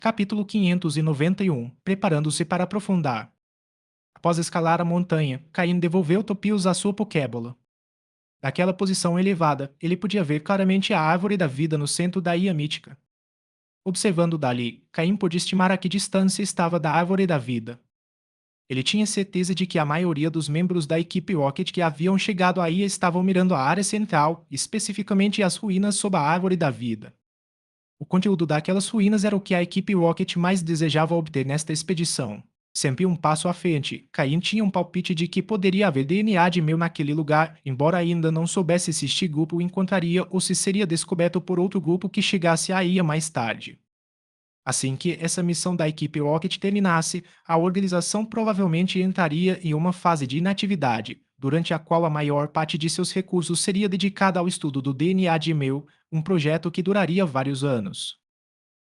Capítulo 591. Preparando-se para aprofundar. Após escalar a montanha, Caim devolveu Topius à sua Pokébola. Daquela posição elevada, ele podia ver claramente a árvore da vida no centro da ilha mítica. Observando dali, Caim pôde estimar a que distância estava da árvore da vida. Ele tinha certeza de que a maioria dos membros da equipe Rocket que haviam chegado à ilha estavam mirando a área central, especificamente as ruínas sob a árvore da vida. O conteúdo daquelas ruínas era o que a equipe Rocket mais desejava obter nesta expedição. Sempre um passo à frente, Caim tinha um palpite de que poderia haver DNA de Mel naquele lugar, embora ainda não soubesse se este grupo o encontraria ou se seria descoberto por outro grupo que chegasse à ilha mais tarde. Assim que essa missão da equipe Rocket terminasse, a organização provavelmente entraria em uma fase de inatividade, durante a qual a maior parte de seus recursos seria dedicada ao estudo do DNA de Mel, um projeto que duraria vários anos.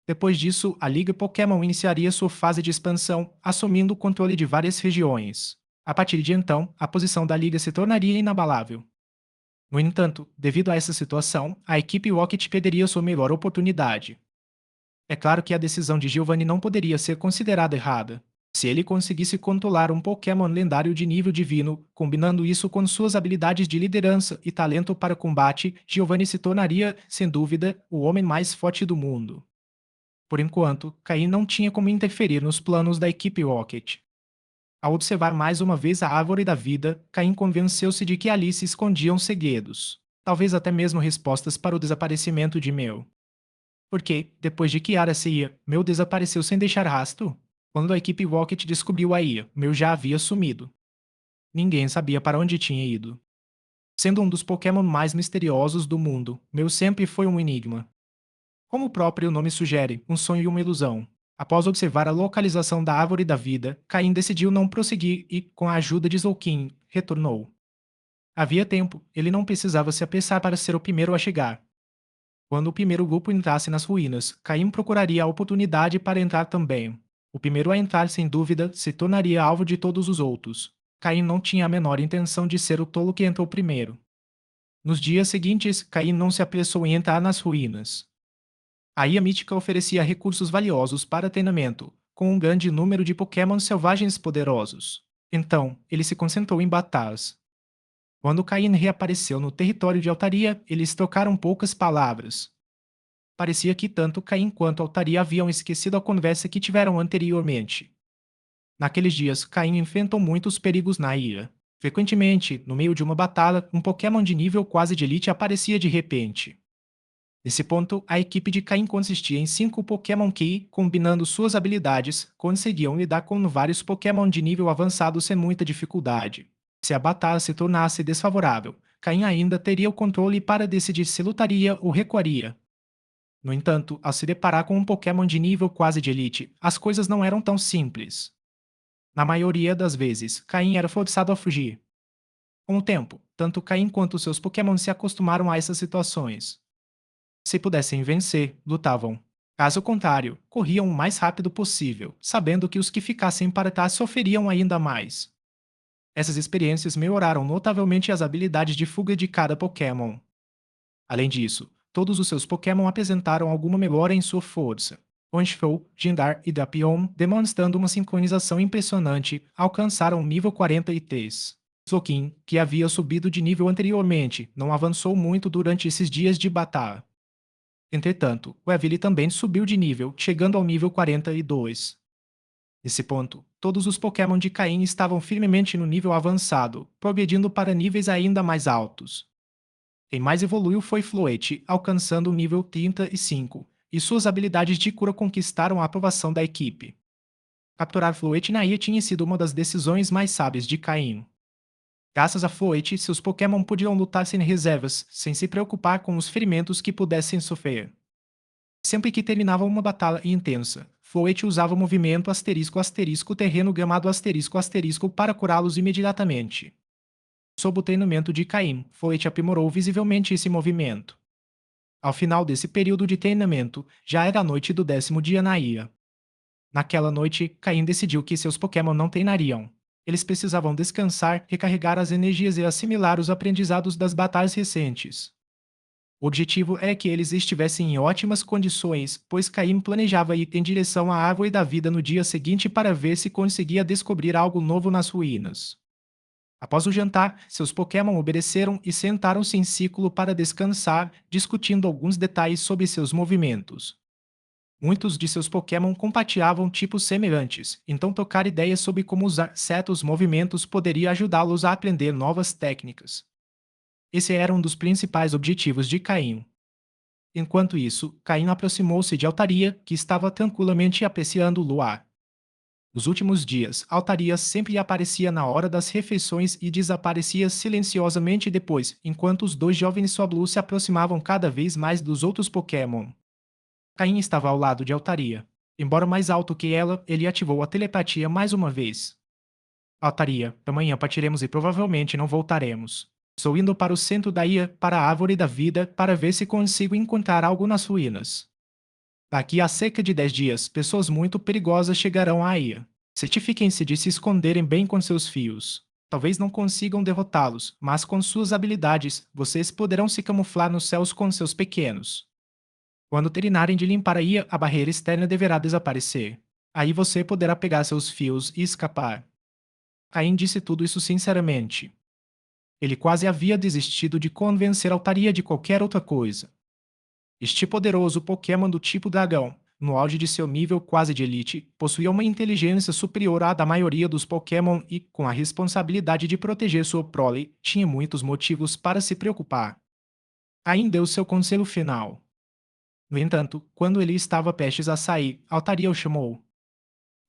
Depois disso, a Liga Pokémon iniciaria sua fase de expansão, assumindo o controle de várias regiões. A partir de então, a posição da Liga se tornaria inabalável. No entanto, devido a essa situação, a equipe Rocket perderia sua melhor oportunidade. É claro que a decisão de Giovanni não poderia ser considerada errada. Se ele conseguisse controlar um Pokémon lendário de nível divino, combinando isso com suas habilidades de liderança e talento para combate, Giovanni se tornaria, sem dúvida, o homem mais forte do mundo. Por enquanto, Caim não tinha como interferir nos planos da equipe Rocket. Ao observar mais uma vez a árvore da vida, Caim convenceu-se de que ali se escondiam segredos, talvez até mesmo respostas para o desaparecimento de Mel. Porque, depois de que Ara se ia, Mel desapareceu sem deixar rastro? Quando a equipe Rocket descobriu a ilha, Mel já havia sumido. Ninguém sabia para onde tinha ido. Sendo um dos Pokémon mais misteriosos do mundo, Mel sempre foi um enigma. Como o próprio nome sugere, um sonho e uma ilusão. Após observar a localização da árvore da vida, Caim decidiu não prosseguir e, com a ajuda de Zolkin, retornou. Havia tempo, ele não precisava se apressar para ser o primeiro a chegar. Quando o primeiro grupo entrasse nas ruínas, Caim procuraria a oportunidade para entrar também. O primeiro a entrar, sem dúvida, se tornaria alvo de todos os outros. Caim não tinha a menor intenção de ser o tolo que entrou primeiro. Nos dias seguintes, Caim não se apressou em entrar nas ruínas. A Ilha Mítica oferecia recursos valiosos para treinamento, com um grande número de Pokémon selvagens poderosos. Então, ele se concentrou em Bataz. Quando Caim reapareceu no território de Altaria, eles trocaram poucas palavras. Parecia que tanto Caim quanto Altaria haviam esquecido a conversa que tiveram anteriormente. Naqueles dias, Caim enfrentou muitos perigos na ilha. Frequentemente, no meio de uma batalha, um Pokémon de nível quase de elite aparecia de repente. Nesse ponto, a equipe de Caim consistia em 5 Pokémon que, combinando suas habilidades, conseguiam lidar com vários Pokémon de nível avançado sem muita dificuldade. Se a batalha se tornasse desfavorável, Caim ainda teria o controle para decidir se lutaria ou recuaria. No entanto, ao se deparar com um Pokémon de nível quase de elite, as coisas não eram tão simples. Na maioria das vezes, Caim era forçado a fugir. Com o tempo, tanto Caim quanto seus Pokémon se acostumaram a essas situações. Se pudessem vencer, lutavam. Caso contrário, corriam o mais rápido possível, sabendo que os que ficassem para trás sofreriam ainda mais. Essas experiências melhoraram notavelmente as habilidades de fuga de cada Pokémon. Além disso, todos os seus Pokémon apresentaram alguma melhora em sua força. Honchfou, Jindar e Drapion, demonstrando uma sincronização impressionante, alcançaram o nível 43. Zokin, que havia subido de nível anteriormente, não avançou muito durante esses dias de batalha. Entretanto, o Evili também subiu de nível, chegando ao nível 42. Nesse ponto, todos os Pokémon de Caim estavam firmemente no nível avançado, progredindo para níveis ainda mais altos. Quem mais evoluiu foi Floette, alcançando o nível 35, e suas habilidades de cura conquistaram a aprovação da equipe. Capturar Floette na ilha tinha sido uma das decisões mais sábias de Caim. Graças a Floette, seus Pokémon podiam lutar sem reservas, sem se preocupar com os ferimentos que pudessem sofrer. Sempre que terminava uma batalha intensa, Floette usava o movimento asterisco asterisco terreno gramado asterisco asterisco para curá-los imediatamente. Sob o treinamento de Caim, Floette aprimorou visivelmente esse movimento. Ao final desse período de treinamento, já era a noite do 10º dia na ilha. Naquela noite, Caim decidiu que seus Pokémon não treinariam. Eles precisavam descansar, recarregar as energias e assimilar os aprendizados das batalhas recentes. O objetivo era que eles estivessem em ótimas condições, pois Caim planejava ir em direção à árvore da vida no dia seguinte para ver se conseguia descobrir algo novo nas ruínas. Após o jantar, seus Pokémon obedeceram e sentaram-se em círculo para descansar, discutindo alguns detalhes sobre seus movimentos. Muitos de seus Pokémon compartilhavam tipos semelhantes, então trocar ideias sobre como usar certos movimentos poderia ajudá-los a aprender novas técnicas. Esse era um dos principais objetivos de Caim. Enquanto isso, Caim aproximou-se de Altaria, que estava tranquilamente apreciando o luar. Nos últimos dias, Altaria sempre aparecia na hora das refeições e desaparecia silenciosamente depois, enquanto os dois jovens Swablu se aproximavam cada vez mais dos outros Pokémon. Caim estava ao lado de Altaria. Embora mais alto que ela, ele ativou a telepatia mais uma vez. Altaria, amanhã partiremos e provavelmente não voltaremos. Estou indo para o centro da ilha, para a árvore da vida, para ver se consigo encontrar algo nas ruínas. Daqui a cerca de 10 dias, pessoas muito perigosas chegarão à ilha. Certifiquem-se de se esconderem bem com seus fios. Talvez não consigam derrotá-los, mas com suas habilidades, vocês poderão se camuflar nos céus com seus pequenos. Quando terminarem de limpar a ilha, a barreira externa deverá desaparecer. Aí você poderá pegar seus fios e escapar. Caim disse tudo isso sinceramente. Ele quase havia desistido de convencer Altaria de qualquer outra coisa. Este poderoso Pokémon do tipo dragão, no auge de seu nível quase de elite, possuía uma inteligência superior à da maioria dos Pokémon e, com a responsabilidade de proteger sua prole, tinha muitos motivos para se preocupar. Caim deu seu conselho final. No entanto, quando ele estava prestes a sair, Altaria o chamou.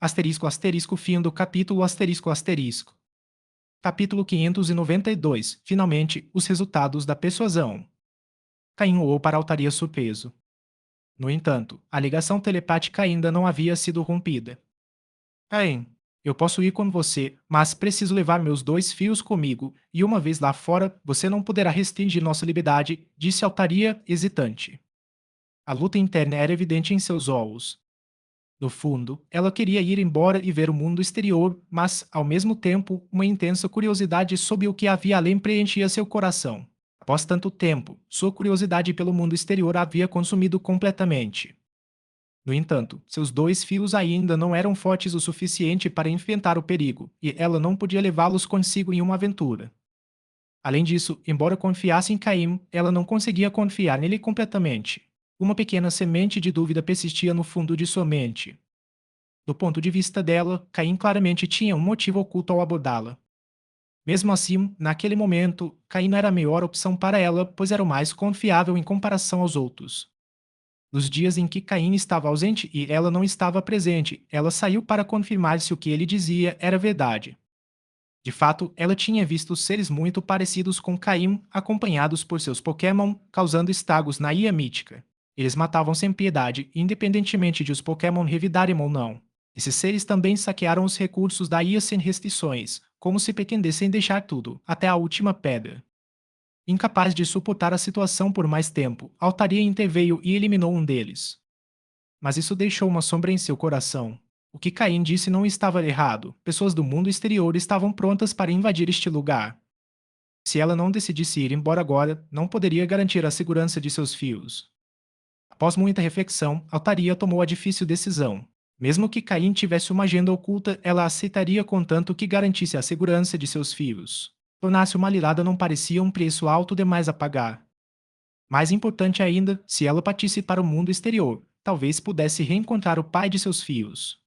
Asterisco asterisco fim do capítulo asterisco asterisco. Capítulo 592. Finalmente, os resultados da persuasão. Caim olhou para Altaria surpreso. No entanto, a ligação telepática ainda não havia sido rompida. Caim, eu posso ir com você, mas preciso levar meus 2 fios comigo, e uma vez lá fora, você não poderá restringir nossa liberdade, disse Altaria, hesitante. A luta interna era evidente em seus olhos. No fundo, ela queria ir embora e ver o mundo exterior, mas, ao mesmo tempo, uma intensa curiosidade sobre o que havia além preenchia seu coração. Após tanto tempo, sua curiosidade pelo mundo exterior havia consumido completamente. No entanto, seus 2 filhos ainda não eram fortes o suficiente para enfrentar o perigo, e ela não podia levá-los consigo em uma aventura. Além disso, embora confiasse em Caim, ela não conseguia confiar nele completamente. Uma pequena semente de dúvida persistia no fundo de sua mente. Do ponto de vista dela, Caim claramente tinha um motivo oculto ao abordá-la. Mesmo assim, naquele momento, Caim não era a melhor opção para ela, pois era o mais confiável em comparação aos outros. Nos dias em que Caim estava ausente e ela não estava presente, ela saiu para confirmar se o que ele dizia era verdade. De fato, ela tinha visto seres muito parecidos com Caim, acompanhados por seus Pokémon, causando estragos na Ilha Mítica. Eles matavam sem piedade, independentemente de os Pokémon revidarem ou não. Esses seres também saquearam os recursos da ilha sem restrições, como se pretendessem deixar tudo, até a última pedra. Incapaz de suportar a situação por mais tempo, Altaria interveio e eliminou um deles. Mas isso deixou uma sombra em seu coração. O que Caim disse não estava errado. Pessoas do mundo exterior estavam prontas para invadir este lugar. Se ela não decidisse ir embora agora, não poderia garantir a segurança de seus fios. Após muita reflexão, Altaria tomou a difícil decisão. Mesmo que Caim tivesse uma agenda oculta, ela aceitaria contanto que garantisse a segurança de seus fios. Tornar-se uma lilada não parecia um preço alto demais a pagar. Mais importante ainda, se ela partisse para o mundo exterior, talvez pudesse reencontrar o pai de seus filhos.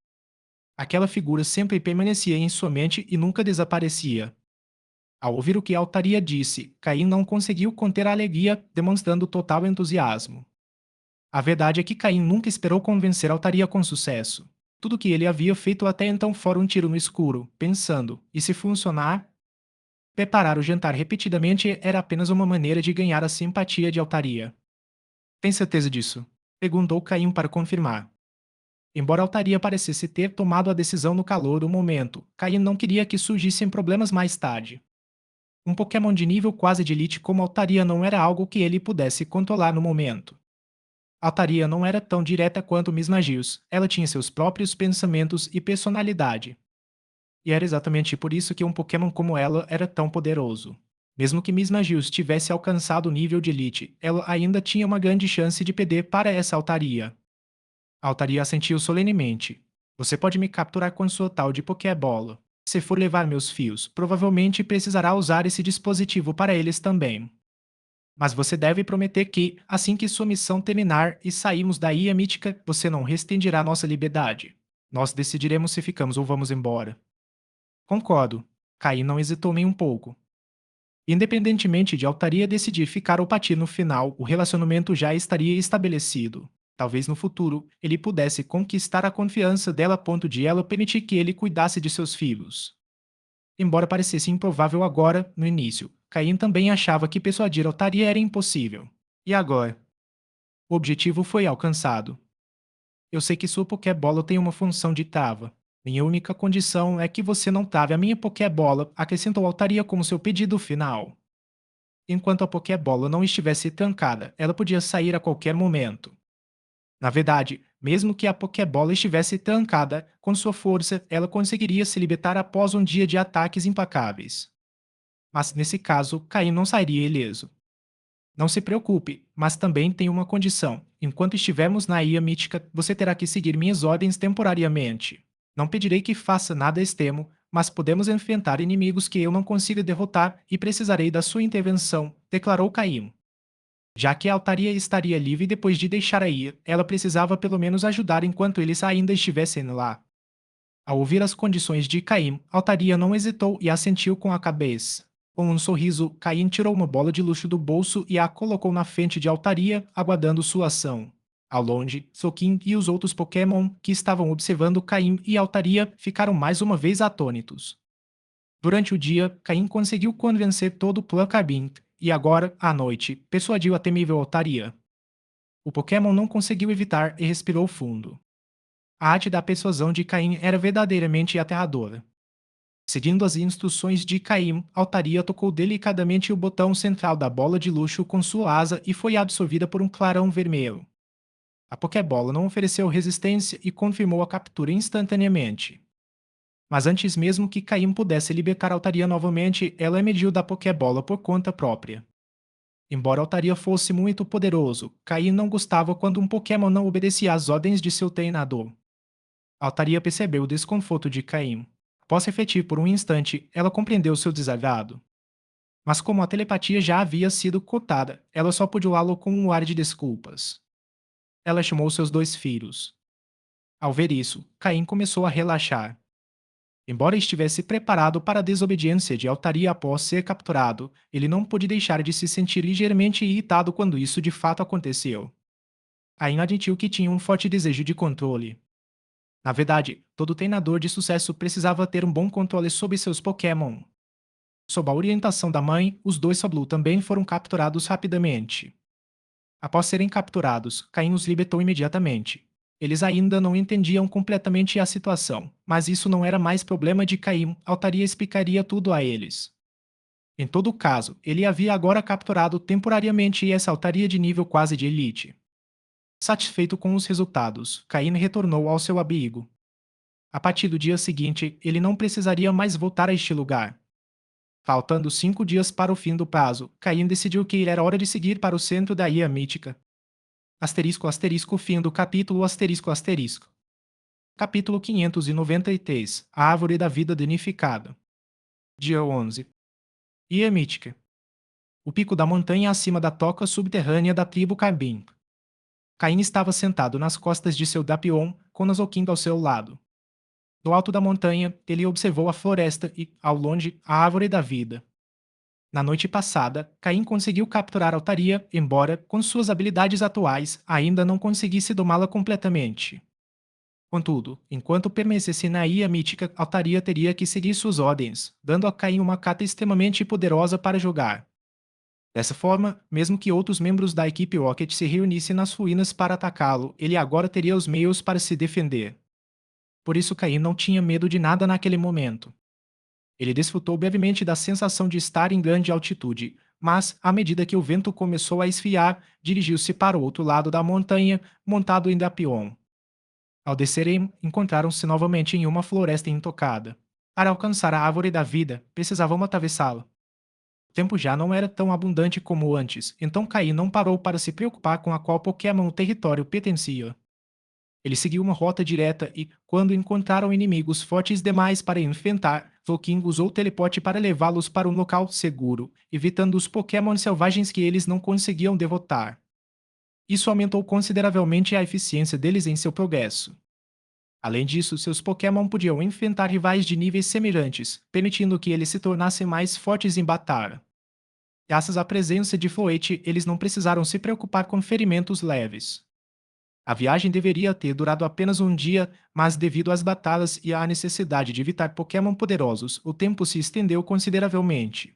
Aquela figura sempre permanecia em sua mente e nunca desaparecia. Ao ouvir o que Altaria disse, Caim não conseguiu conter a alegria, demonstrando total entusiasmo. A verdade é que Caim nunca esperou convencer Altaria com sucesso. Tudo o que ele havia feito até então fora um tiro no escuro, pensando, e se funcionar? Preparar o jantar repetidamente era apenas uma maneira de ganhar a simpatia de Altaria. Tem certeza disso? Perguntou Caim para confirmar. Embora Altaria parecesse ter tomado a decisão no calor do momento, Caim não queria que surgissem problemas mais tarde. Um Pokémon de nível quase de elite como Altaria não era algo que ele pudesse controlar no momento. Altaria não era tão direta quanto Miss Magius, ela tinha seus próprios pensamentos e personalidade. E era exatamente por isso que um Pokémon como ela era tão poderoso. Mesmo que Miss Magius tivesse alcançado o nível de elite, ela ainda tinha uma grande chance de perder para essa altaria. A altaria assentiu solenemente. Você pode me capturar com sua tal de Pokébola. Se for levar meus fios, provavelmente precisará usar esse dispositivo para eles também. Mas você deve prometer que, assim que sua missão terminar e sairmos da Ilha Mítica, você não restringirá nossa liberdade. Nós decidiremos se ficamos ou vamos embora. Concordo. Caim não hesitou nem um pouco. Independentemente de Altaria decidir ficar ou partir no final, o relacionamento já estaria estabelecido. Talvez no futuro ele pudesse conquistar a confiança dela a ponto de ela permitir que ele cuidasse de seus filhos. Embora parecesse improvável agora, no início, Caim também achava que persuadir Altaria era impossível. E agora? O objetivo foi alcançado. Eu sei que sua Pokébola tem uma função de trava. Minha única condição é que você não trave a minha Pokébola, acrescentou Altaria como seu pedido final. Enquanto a Pokébola não estivesse trancada, ela podia sair a qualquer momento. Na verdade, mesmo que a Pokébola estivesse trancada, com sua força ela conseguiria se libertar após um dia de ataques implacáveis. Mas nesse caso, Caim não sairia ileso. Não se preocupe, mas também tem uma condição. Enquanto estivermos na Ilha Mítica, você terá que seguir minhas ordens temporariamente. Não pedirei que faça nada extremo, mas podemos enfrentar inimigos que eu não consiga derrotar e precisarei da sua intervenção, declarou Caim. Já que a Altaria estaria livre depois de deixar a ilha, ela precisava pelo menos ajudar enquanto eles ainda estivessem lá. Ao ouvir as condições de Caim, Altaria não hesitou e assentiu com a cabeça. Com um sorriso, Caim tirou uma bola de luxo do bolso e a colocou na frente de Altaria, aguardando sua ação. Ao longe, Sokin e os outros Pokémon que estavam observando Caim e Altaria ficaram mais uma vez atônitos. Durante o dia, Caim conseguiu convencer todo o clã Carbink, e agora, à noite, persuadiu a temível Altaria. O Pokémon não conseguiu evitar e respirou fundo. A arte da persuasão de Caim era verdadeiramente aterradora. Seguindo as instruções de Caim, Altaria tocou delicadamente o botão central da bola de luxo com sua asa e foi absorvida por um clarão vermelho. A Pokébola não ofereceu resistência e confirmou a captura instantaneamente. Mas antes mesmo que Caim pudesse libertar Altaria novamente, ela emergiu da Pokébola por conta própria. Embora Altaria fosse muito poderoso, Caim não gostava quando um Pokémon não obedecia às ordens de seu treinador. Altaria percebeu o desconforto de Caim. Após refletir por um instante, ela compreendeu seu desagrado. Mas como a telepatia já havia sido cotada, ela só pôde lo com um ar de desculpas. Ela chamou seus dois filhos. Ao ver isso, Caim começou a relaxar. Embora estivesse preparado para a desobediência de Altaria após ser capturado, ele não pôde deixar de se sentir ligeiramente irritado quando isso de fato aconteceu. Caim admitiu que tinha um forte desejo de controle. Na verdade, todo treinador de sucesso precisava ter um bom controle sobre seus Pokémon. Sob a orientação da mãe, os dois Sablu também foram capturados rapidamente. Após serem capturados, Caim os libertou imediatamente. Eles ainda não entendiam completamente a situação, mas isso não era mais problema de Caim, Altaria explicaria tudo a eles. Em todo caso, ele havia agora capturado temporariamente essa Altaria de nível quase de elite. Satisfeito com os resultados, Caim retornou ao seu abrigo. A partir do dia seguinte, ele não precisaria mais voltar a este lugar. Faltando 5 dias para o fim do prazo, Caim decidiu que era hora de seguir para o centro da Ilha Mítica. Asterisco asterisco fim do capítulo asterisco asterisco. Capítulo 593 A Árvore da Vida Danificada. Dia 11. Ilha Mítica. O pico da montanha acima da toca subterrânea da tribo Carbim. Caim estava sentado nas costas de seu Dapion, com Nazokin ao seu lado. Do alto da montanha, ele observou a floresta e, ao longe, a árvore da vida. Na noite passada, Caim conseguiu capturar Altaria, embora, com suas habilidades atuais, ainda não conseguisse domá-la completamente. Contudo, enquanto permanecesse na Ilha Mítica, Altaria teria que seguir suas ordens, dando a Caim uma carta extremamente poderosa para jogar. Dessa forma, mesmo que outros membros da equipe Rocket se reunissem nas ruínas para atacá-lo, ele agora teria os meios para se defender. Por isso Caim não tinha medo de nada naquele momento. Ele desfrutou brevemente da sensação de estar em grande altitude, mas, à medida que o vento começou a esfriar, dirigiu-se para o outro lado da montanha, montado em Dapion. Ao descerem, encontraram-se novamente em uma floresta intocada. Para alcançar a árvore da vida, precisavam atravessá-la. O tempo já não era tão abundante como antes, então Caim não parou para se preocupar com a qual Pokémon o território pertencia. Ele seguiu uma rota direta e, quando encontraram inimigos fortes demais para enfrentar, Zolkin usou o teleporte para levá-los para um local seguro, evitando os Pokémon selvagens que eles não conseguiam derrotar. Isso aumentou consideravelmente a eficiência deles em seu progresso. Além disso, seus Pokémon podiam enfrentar rivais de níveis semelhantes, permitindo que eles se tornassem mais fortes em batalha. Graças à presença de Floete, eles não precisaram se preocupar com ferimentos leves. A viagem deveria ter durado apenas um dia, mas devido às batalhas e à necessidade de evitar Pokémon poderosos, o tempo se estendeu consideravelmente.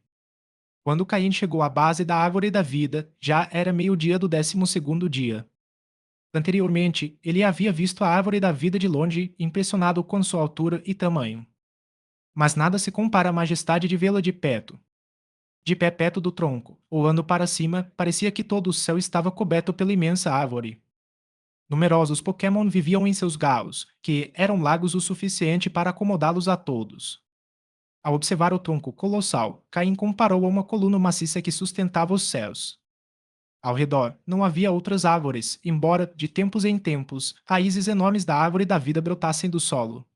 Quando Caim chegou à base da Árvore da Vida, já era meio-dia do 12º dia. Anteriormente, ele havia visto a Árvore da Vida de longe, impressionado com sua altura e tamanho. Mas nada se compara à majestade de vê-la de perto. De pé perto do tronco, olhando para cima, parecia que todo o céu estava coberto pela imensa árvore. Numerosos Pokémon viviam em seus galos, que eram largos o suficiente para acomodá-los a todos. Ao observar o tronco colossal, Caim comparou a uma coluna maciça que sustentava os céus. Ao redor, não havia outras árvores, embora, de tempos em tempos, raízes enormes da árvore da vida brotassem do solo.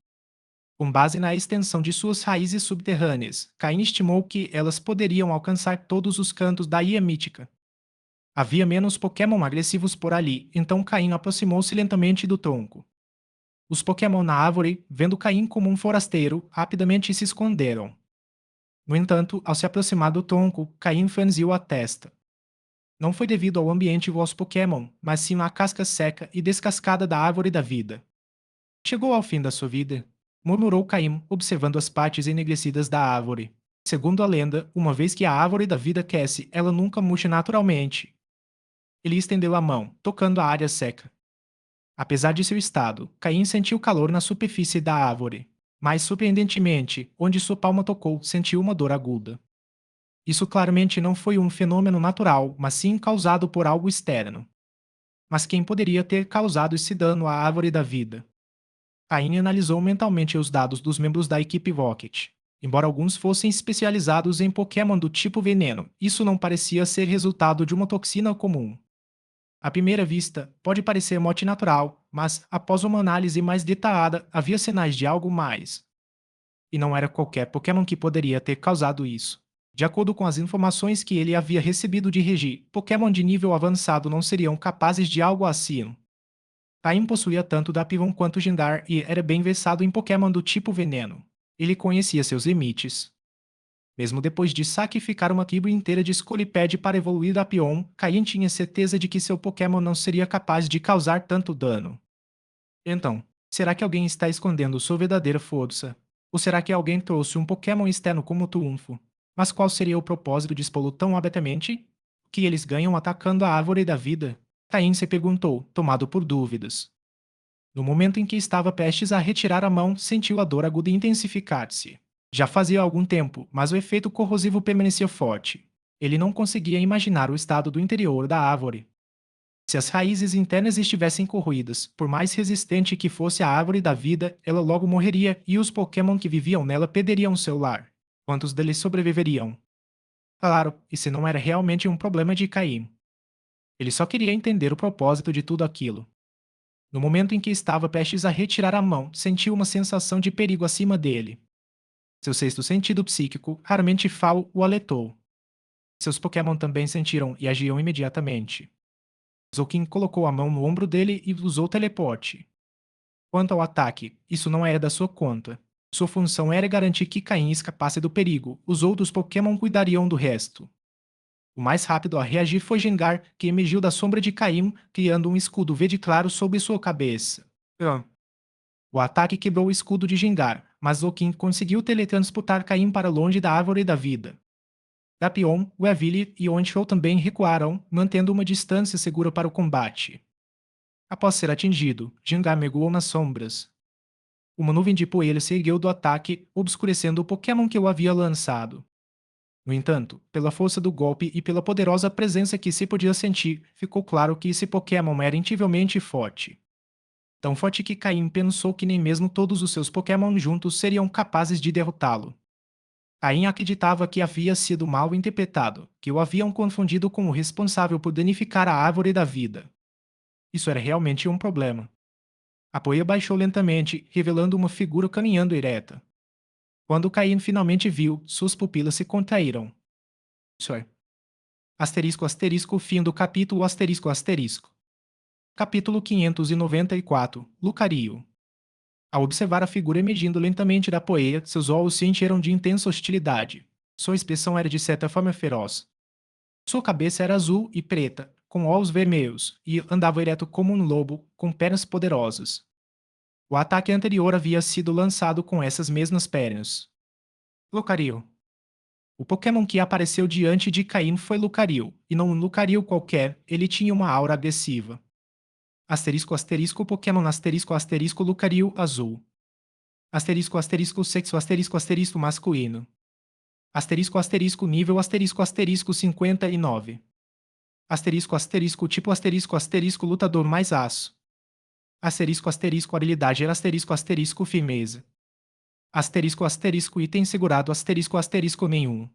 Com base na extensão de suas raízes subterrâneas, Caim estimou que elas poderiam alcançar todos os cantos da Ilha Mítica. Havia menos Pokémon agressivos por ali, então Caim aproximou-se lentamente do tronco. Os Pokémon na árvore, vendo Caim como um forasteiro, rapidamente se esconderam. No entanto, ao se aproximar do tronco, Caim franziu a testa. Não foi devido ao ambiente ou aos Pokémon, mas sim à casca seca e descascada da árvore da vida. Chegou ao fim da sua vida, murmurou Caim, observando as partes enegrecidas da árvore. Segundo a lenda, uma vez que a árvore da vida cresce, ela nunca murcha naturalmente. Ele estendeu a mão, tocando a área seca. Apesar de seu estado, Caim sentiu calor na superfície da árvore. Mas, surpreendentemente, onde sua palma tocou, sentiu uma dor aguda. Isso claramente não foi um fenômeno natural, mas sim causado por algo externo. Mas quem poderia ter causado esse dano à árvore da vida? Caim analisou mentalmente os dados dos membros da equipe Rocket. Embora alguns fossem especializados em Pokémon do tipo veneno, isso não parecia ser resultado de uma toxina comum. À primeira vista, pode parecer morte natural, mas após uma análise mais detalhada, havia sinais de algo mais. E não era qualquer Pokémon que poderia ter causado isso. De acordo com as informações que ele havia recebido de Regi, Pokémon de nível avançado não seriam capazes de algo assim. Caim possuía tanto Dapivon quanto Gendar e era bem versado em Pokémon do tipo veneno. Ele conhecia seus limites. Mesmo depois de sacrificar uma tribo inteira de Scolipede para evoluir Dapion, Caim tinha certeza de que seu Pokémon não seria capaz de causar tanto dano. Então, será que alguém está escondendo sua verdadeira força? Ou será que alguém trouxe um Pokémon externo como trunfo? Mas qual seria o propósito de expô-lo tão abertamente? O que eles ganham atacando a árvore da vida? Caim se perguntou, tomado por dúvidas. No momento em que estava prestes a retirar a mão, sentiu a dor aguda intensificar-se. Já fazia algum tempo, mas o efeito corrosivo permanecia forte. Ele não conseguia imaginar o estado do interior da árvore. Se as raízes internas estivessem corroídas, por mais resistente que fosse a árvore da vida, ela logo morreria e os Pokémon que viviam nela perderiam seu lar. Quantos deles sobreviveriam? Claro, esse não era realmente um problema de Caim. Ele só queria entender o propósito de tudo aquilo. No momento em que estava prestes a retirar a mão, sentiu uma sensação de perigo acima dele. Seu sexto sentido psíquico, raramente falo, o alertou. Seus Pokémon também sentiram e agiam imediatamente. Zolkin colocou a mão no ombro dele e usou o teleporte. Quanto ao ataque, isso não era da sua conta. Sua função era garantir que Caim escapasse do perigo, os outros Pokémon cuidariam do resto. O mais rápido a reagir foi Gengar, que emergiu da sombra de Caim, criando um escudo verde claro sobre sua cabeça. O ataque quebrou o escudo de Gengar, mas Zolkin conseguiu teletransportar Caim para longe da Árvore da Vida. Dapion, Weavile e Onchou também recuaram, mantendo uma distância segura para o combate. Após ser atingido, Gengar mergulhou nas sombras. Uma nuvem de poeira se ergueu do ataque, obscurecendo o Pokémon que o havia lançado. No entanto, pela força do golpe e pela poderosa presença que se podia sentir, ficou claro que esse Pokémon era incrivelmente forte. Tão forte que Caim pensou que nem mesmo todos os seus Pokémon juntos seriam capazes de derrotá-lo. Caim acreditava que havia sido mal interpretado, que o haviam confundido com o responsável por danificar a árvore da vida. Isso era realmente um problema. A poeira baixou lentamente, revelando uma figura caminhando ereta. Quando Caim finalmente viu, suas pupilas se contraíram. Isso é. Asterisco, asterisco, fim do capítulo, asterisco, asterisco. Capítulo 594. Lucario. Ao observar a figura emergindo lentamente da poeira, seus olhos se encheram de intensa hostilidade. Sua expressão era de certa forma feroz. Sua cabeça era azul e preta, com olhos vermelhos, e andava ereto como um lobo, com pernas poderosas. O ataque anterior havia sido lançado com essas mesmas pernas. Lucario. O Pokémon que apareceu diante de Caim foi Lucario, e não um Lucario qualquer, ele tinha uma aura agressiva. Asterisco asterisco Pokémon asterisco asterisco Lucario azul. Asterisco asterisco sexo asterisco asterisco masculino. Asterisco asterisco nível asterisco asterisco 59. Asterisco asterisco tipo asterisco asterisco lutador mais aço. Asterisco asterisco habilidade era asterisco asterisco firmeza. Asterisco asterisco item segurado asterisco asterisco nenhum.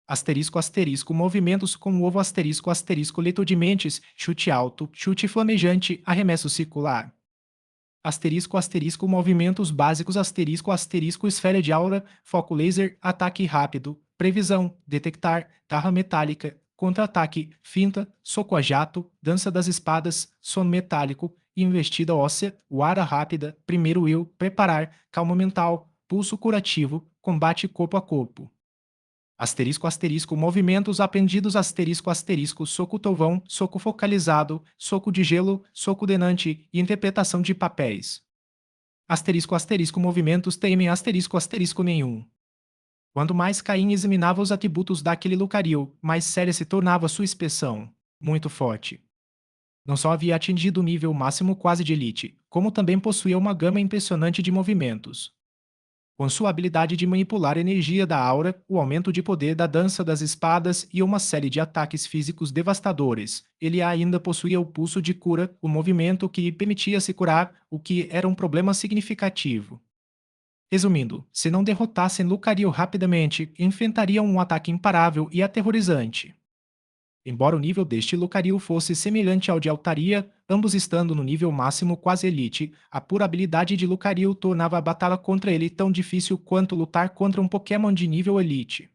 Asterisco asterisco movimentos com ovo asterisco asterisco leito de mentes, chute alto, chute flamejante, arremesso circular. Asterisco asterisco movimentos básicos asterisco asterisco esfera de aura, foco laser, ataque rápido, previsão, detectar, tarra metálica, contra-ataque, finta, soco a jato, dança das espadas, sono metálico, investida óssea, wara rápida, primeiro will, preparar, calma mental, pulso curativo, combate corpo a corpo. Asterisco asterisco movimentos aprendidos asterisco asterisco soco tovão, soco focalizado, soco de gelo, soco denante e interpretação de papéis. Asterisco asterisco movimentos temem asterisco asterisco nenhum. Quanto mais Caim examinava os atributos daquele Lucario, mais séria se tornava sua expressão. Muito forte. Não só havia atingido o nível máximo quase de elite, como também possuía uma gama impressionante de movimentos. Com sua habilidade de manipular a energia da aura, o aumento de poder da dança das espadas e uma série de ataques físicos devastadores, ele ainda possuía o pulso de cura, o movimento que lhe permitia se curar, o que era um problema significativo. Resumindo, se não derrotassem Lucario rapidamente, enfrentariam um ataque imparável e aterrorizante. Embora o nível deste Lucario fosse semelhante ao de Altaria, ambos estando no nível máximo quase elite, a pura habilidade de Lucario tornava a batalha contra ele tão difícil quanto lutar contra um Pokémon de nível elite.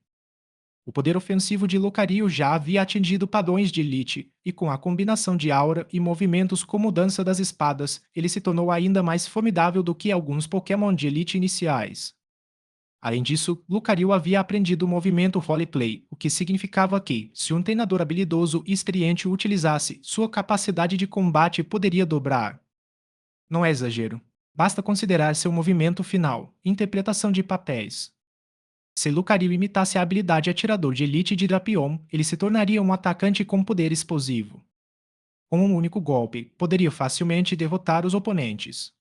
O poder ofensivo de Lucario já havia atingido padrões de elite, e com a combinação de aura e movimentos como dança das espadas, ele se tornou ainda mais formidável do que alguns Pokémon de elite iniciais. Além disso, Lucario havia aprendido o movimento roleplay, o que significava que, se um treinador habilidoso e experiente o utilizasse, sua capacidade de combate poderia dobrar. Não é exagero. Basta considerar seu movimento final, interpretação de papéis. Se Lucario imitasse a habilidade atirador de elite de Drapion, ele se tornaria um atacante com poder explosivo. Com um único golpe, poderia facilmente derrotar os oponentes.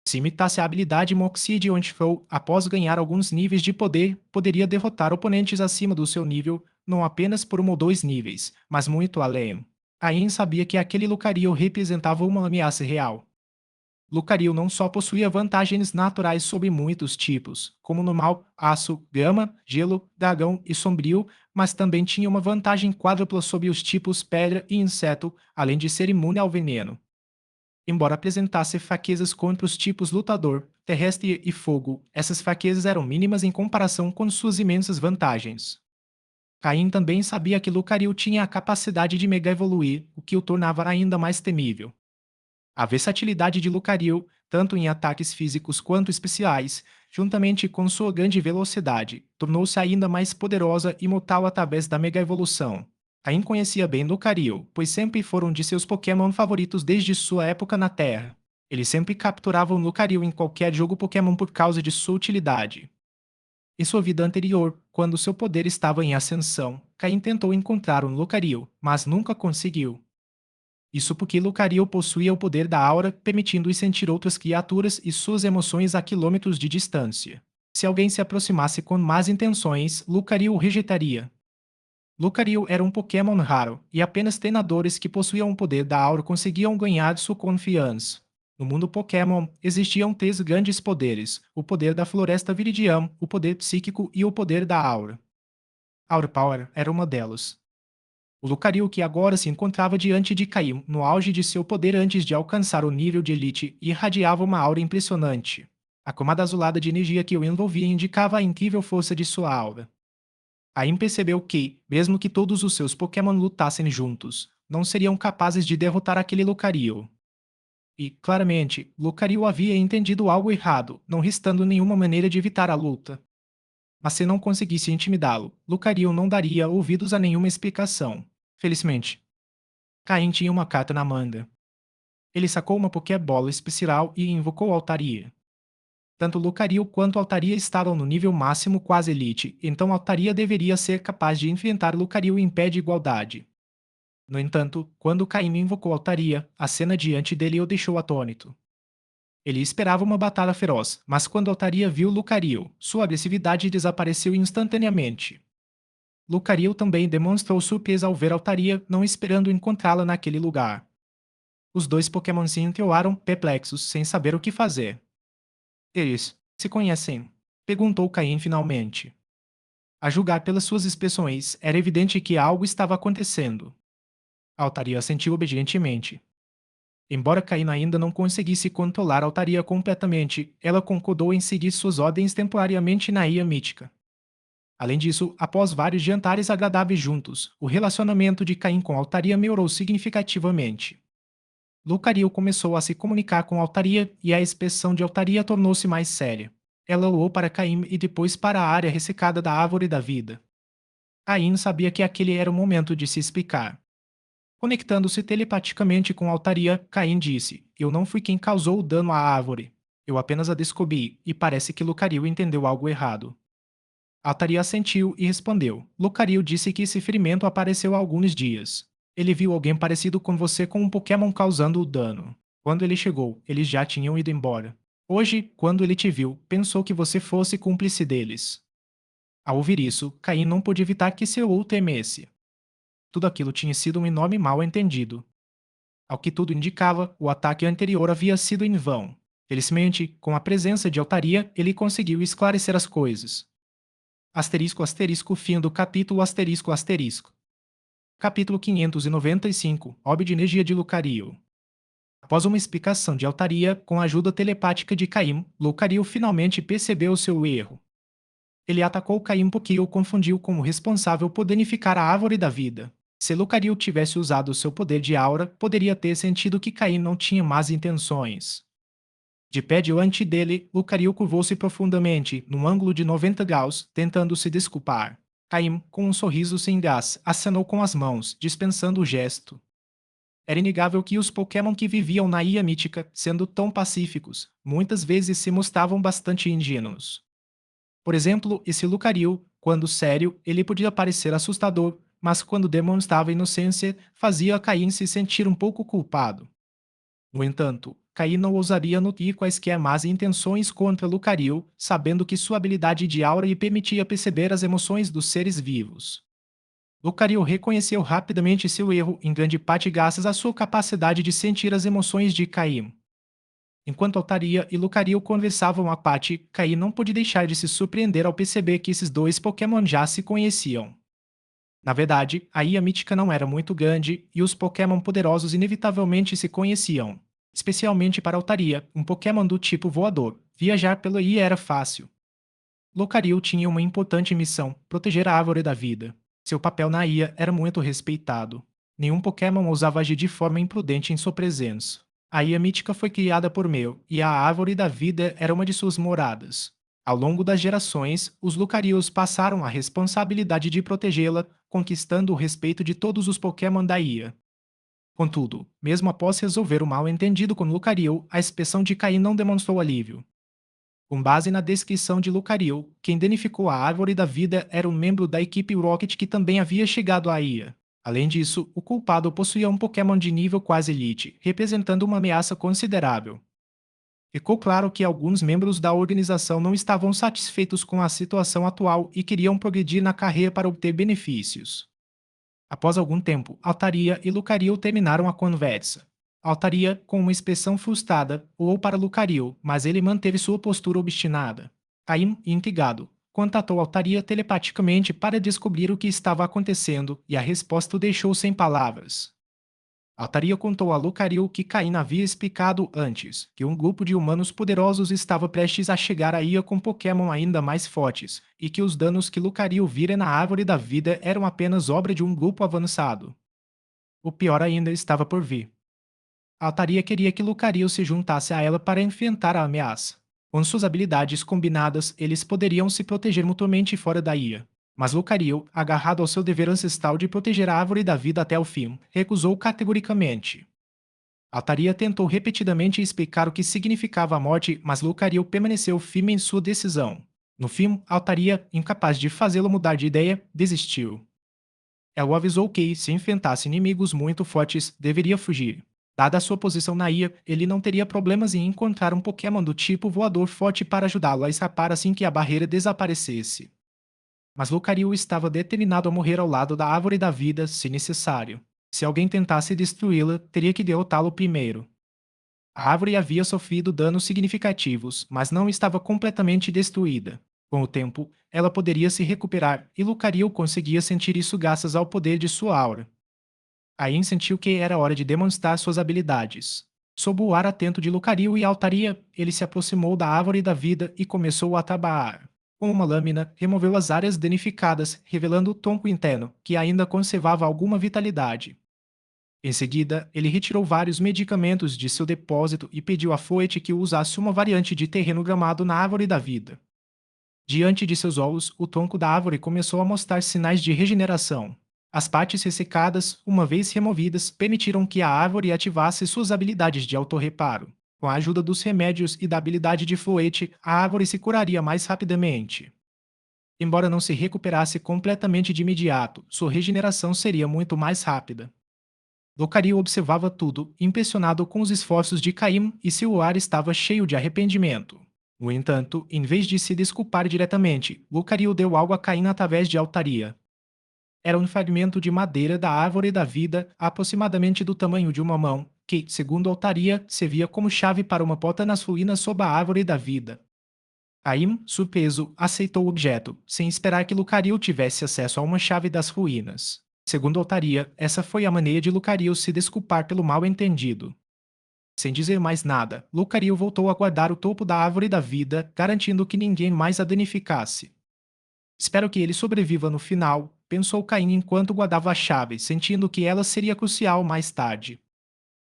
Se imitasse a habilidade Moxie de Ontifou após ganhar alguns níveis de poder, poderia derrotar oponentes acima do seu nível, não apenas por um ou dois níveis, mas muito além. Caim sabia que aquele Lucario representava uma ameaça real. Lucario não só possuía vantagens naturais sobre muitos tipos, como normal, aço, grama, gelo, dragão e sombrio, mas também tinha uma vantagem quádrupla sobre os tipos pedra e inseto, além de ser imune ao veneno. Embora apresentasse fraquezas contra os tipos lutador, terrestre e fogo, essas fraquezas eram mínimas em comparação com suas imensas vantagens. Caim também sabia que Lucario tinha a capacidade de mega evoluir, o que o tornava ainda mais temível. A versatilidade de Lucario, tanto em ataques físicos quanto especiais, juntamente com sua grande velocidade, tornou-se ainda mais poderosa e mortal através da mega evolução. Caim conhecia bem Lucario, pois sempre foram de seus Pokémon favoritos desde sua época na Terra. Ele sempre capturava um Lucario em qualquer jogo Pokémon por causa de sua utilidade. Em sua vida anterior, quando seu poder estava em ascensão, Caim tentou encontrar um Lucario, mas nunca conseguiu. Isso porque Lucario possuía o poder da aura, permitindo-lhe sentir outras criaturas e suas emoções a quilômetros de distância. Se alguém se aproximasse com más intenções, Lucario o rejeitaria. Lucario era um Pokémon raro, e apenas treinadores que possuíam o poder da aura conseguiam ganhar sua confiança. No mundo Pokémon, existiam três grandes poderes: o poder da Floresta Viridian, o poder psíquico e o poder da Aura. Aura Power era uma delas. O Lucario, que agora se encontrava diante de Caim, no auge de seu poder antes de alcançar o nível de Elite, irradiava uma aura impressionante. A camada azulada de energia que o envolvia indicava a incrível força de sua aura. Caim percebeu que, mesmo que todos os seus Pokémon lutassem juntos, não seriam capazes de derrotar aquele Lucario. E, claramente, Lucario havia entendido algo errado, não restando nenhuma maneira de evitar a luta. Mas se não conseguisse intimidá-lo, Lucario não daria ouvidos a nenhuma explicação. Felizmente, Caim tinha uma carta na manga. Ele sacou uma Pokébola especial e invocou Altaria. Tanto Lucario quanto Altaria estavam no nível máximo quase elite, então Altaria deveria ser capaz de enfrentar Lucario em pé de igualdade. No entanto, quando Caim invocou Altaria, a cena diante dele o deixou atônito. Ele esperava uma batalha feroz, mas quando Altaria viu Lucario, sua agressividade desapareceu instantaneamente. Lucario também demonstrou surpresa ao ver Altaria, não esperando encontrá-la naquele lugar. Os dois Pokémon se entroaram, perplexos, sem saber o que fazer. Eles se conhecem? Perguntou Caim finalmente. A julgar pelas suas expressões, era evidente que algo estava acontecendo. Altaria assentiu obedientemente. Embora Caim ainda não conseguisse controlar Altaria completamente, ela concordou em seguir suas ordens temporariamente na Ilha Mítica. Além disso, após vários jantares agradáveis juntos, o relacionamento de Caim com Altaria melhorou significativamente. Lucario começou a se comunicar com Altaria e a expressão de Altaria tornou-se mais séria. Ela olhou para Caim e depois para a área ressecada da árvore da vida. Caim sabia que aquele era o momento de se explicar. Conectando-se telepaticamente com Altaria, Caim disse: Eu não fui quem causou o dano à árvore. Eu apenas a descobri, e parece que Lucario entendeu algo errado. Altaria assentiu e respondeu. Lucario disse que esse ferimento apareceu há alguns dias. Ele viu alguém parecido com você com um Pokémon causando o dano. Quando ele chegou, eles já tinham ido embora. Hoje, quando ele te viu, pensou que você fosse cúmplice deles. Ao ouvir isso, Caim não pôde evitar que seu ou temesse. Tudo aquilo tinha sido um enorme mal-entendido. Ao que tudo indicava, o ataque anterior havia sido em vão. Felizmente, com a presença de Altaria, ele conseguiu esclarecer as coisas. Asterisco asterisco fim do capítulo asterisco asterisco. Capítulo 595 Orbe de energia de Lucario. Após uma explicação de Altaria, com a ajuda telepática de Caim, Lucario finalmente percebeu seu erro. Ele atacou Caim porque o confundiu como responsável por danificar a árvore da vida. Se Lucario tivesse usado seu poder de aura, poderia ter sentido que Caim não tinha más intenções. De pé diante dele, Lucario curvou-se profundamente, num ângulo de 90 graus, tentando se desculpar. Caim, com um sorriso sem gás, acenou com as mãos, dispensando o gesto. Era inegável que os Pokémon que viviam na Ilha Mítica, sendo tão pacíficos, muitas vezes se mostravam bastante ingênuos. Por exemplo, esse Lucario, quando sério, ele podia parecer assustador, mas quando demonstrava inocência, fazia Caim se sentir um pouco culpado. No entanto, Caim não ousaria nutrir quaisquer más intenções contra Lucario, sabendo que sua habilidade de aura lhe permitia perceber as emoções dos seres vivos. Lucario reconheceu rapidamente seu erro, em grande parte graças à sua capacidade de sentir as emoções de Caim. Enquanto Altaria e Lucario conversavam à parte, Caim não pôde deixar de se surpreender ao perceber que esses dois Pokémon já se conheciam. Na verdade, a ilha mítica não era muito grande e os Pokémon poderosos inevitavelmente se conheciam. Especialmente para Altaria, um Pokémon do tipo voador, viajar pela ilha era fácil. Lucario tinha uma importante missão: proteger a Árvore da Vida. Seu papel na ilha era muito respeitado. Nenhum Pokémon ousava agir de forma imprudente em sua presença. A ilha mítica foi criada por Mel, e a Árvore da Vida era uma de suas moradas. Ao longo das gerações, os Lucarios passaram a responsabilidade de protegê-la, conquistando o respeito de todos os Pokémon da ilha. Contudo, mesmo após resolver o mal-entendido com Lucario, a expressão de Caim não demonstrou alívio. Com base na descrição de Lucario, quem danificou a Árvore da Vida era um membro da equipe Rocket que também havia chegado à ilha. Além disso, o culpado possuía um Pokémon de nível quase elite, representando uma ameaça considerável. Ficou claro que alguns membros da organização não estavam satisfeitos com a situação atual e queriam progredir na carreira para obter benefícios. Após algum tempo, Altaria e Lucario terminaram a conversa. Altaria, com uma expressão frustrada, olhou para Lucario, mas ele manteve sua postura obstinada. Caim, intrigado, contatou Altaria telepaticamente para descobrir o que estava acontecendo, e a resposta o deixou sem palavras. Altaria contou a Lucario que Caim havia explicado antes, que um grupo de humanos poderosos estava prestes a chegar à ilha com Pokémon ainda mais fortes, e que os danos que Lucario vira na Árvore da Vida eram apenas obra de um grupo avançado. O pior ainda estava por vir. Altaria queria que Lucario se juntasse a ela para enfrentar a ameaça. Com suas habilidades combinadas, eles poderiam se proteger mutuamente fora da ilha. Mas Lucario, agarrado ao seu dever ancestral de proteger a Árvore da Vida até o fim, recusou categoricamente. Altaria tentou repetidamente explicar o que significava a morte, mas Lucario permaneceu firme em sua decisão. No fim, Altaria, incapaz de fazê-lo mudar de ideia, desistiu. Ela o avisou que, se enfrentasse inimigos muito fortes, deveria fugir. Dada a sua posição na ilha, ele não teria problemas em encontrar um Pokémon do tipo voador forte para ajudá-lo a escapar assim que a barreira desaparecesse. Mas Lucario estava determinado a morrer ao lado da Árvore da Vida, se necessário. Se alguém tentasse destruí-la, teria que derrotá-lo primeiro. A árvore havia sofrido danos significativos, mas não estava completamente destruída. Com o tempo, ela poderia se recuperar e Lucario conseguia sentir isso graças ao poder de sua aura. Ain sentiu que era hora de demonstrar suas habilidades. Sob o ar atento de Lucario e Altaria, ele se aproximou da árvore da vida e começou a trabalhar. Com uma lâmina, removeu as áreas danificadas, revelando o tronco interno, que ainda conservava alguma vitalidade. Em seguida, ele retirou vários medicamentos de seu depósito e pediu a Foet que usasse uma variante de terreno gramado na árvore da vida. Diante de seus olhos, o tronco da árvore começou a mostrar sinais de regeneração. As partes ressecadas, uma vez removidas, permitiram que a árvore ativasse suas habilidades de autorreparo. Com a ajuda dos remédios e da habilidade de Floete, a árvore se curaria mais rapidamente. Embora não se recuperasse completamente de imediato, sua regeneração seria muito mais rápida. Lucario observava tudo, impressionado com os esforços de Caim e seu ar estava cheio de arrependimento. No entanto, em vez de se desculpar diretamente, Lucario deu algo a Caim através de Altaria. Era um fragmento de madeira da árvore da vida, aproximadamente do tamanho de uma mão, que, segundo Altaria, servia como chave para uma porta nas ruínas sob a árvore da vida. Caim, surpreso, aceitou o objeto, sem esperar que Lucario tivesse acesso a uma chave das ruínas. Segundo Altaria, essa foi a maneira de Lucario se desculpar pelo mal-entendido. Sem dizer mais nada, Lucario voltou a guardar o topo da árvore da vida, garantindo que ninguém mais a danificasse. Espero que ele sobreviva no final, pensou Caim enquanto guardava a chave, sentindo que ela seria crucial mais tarde.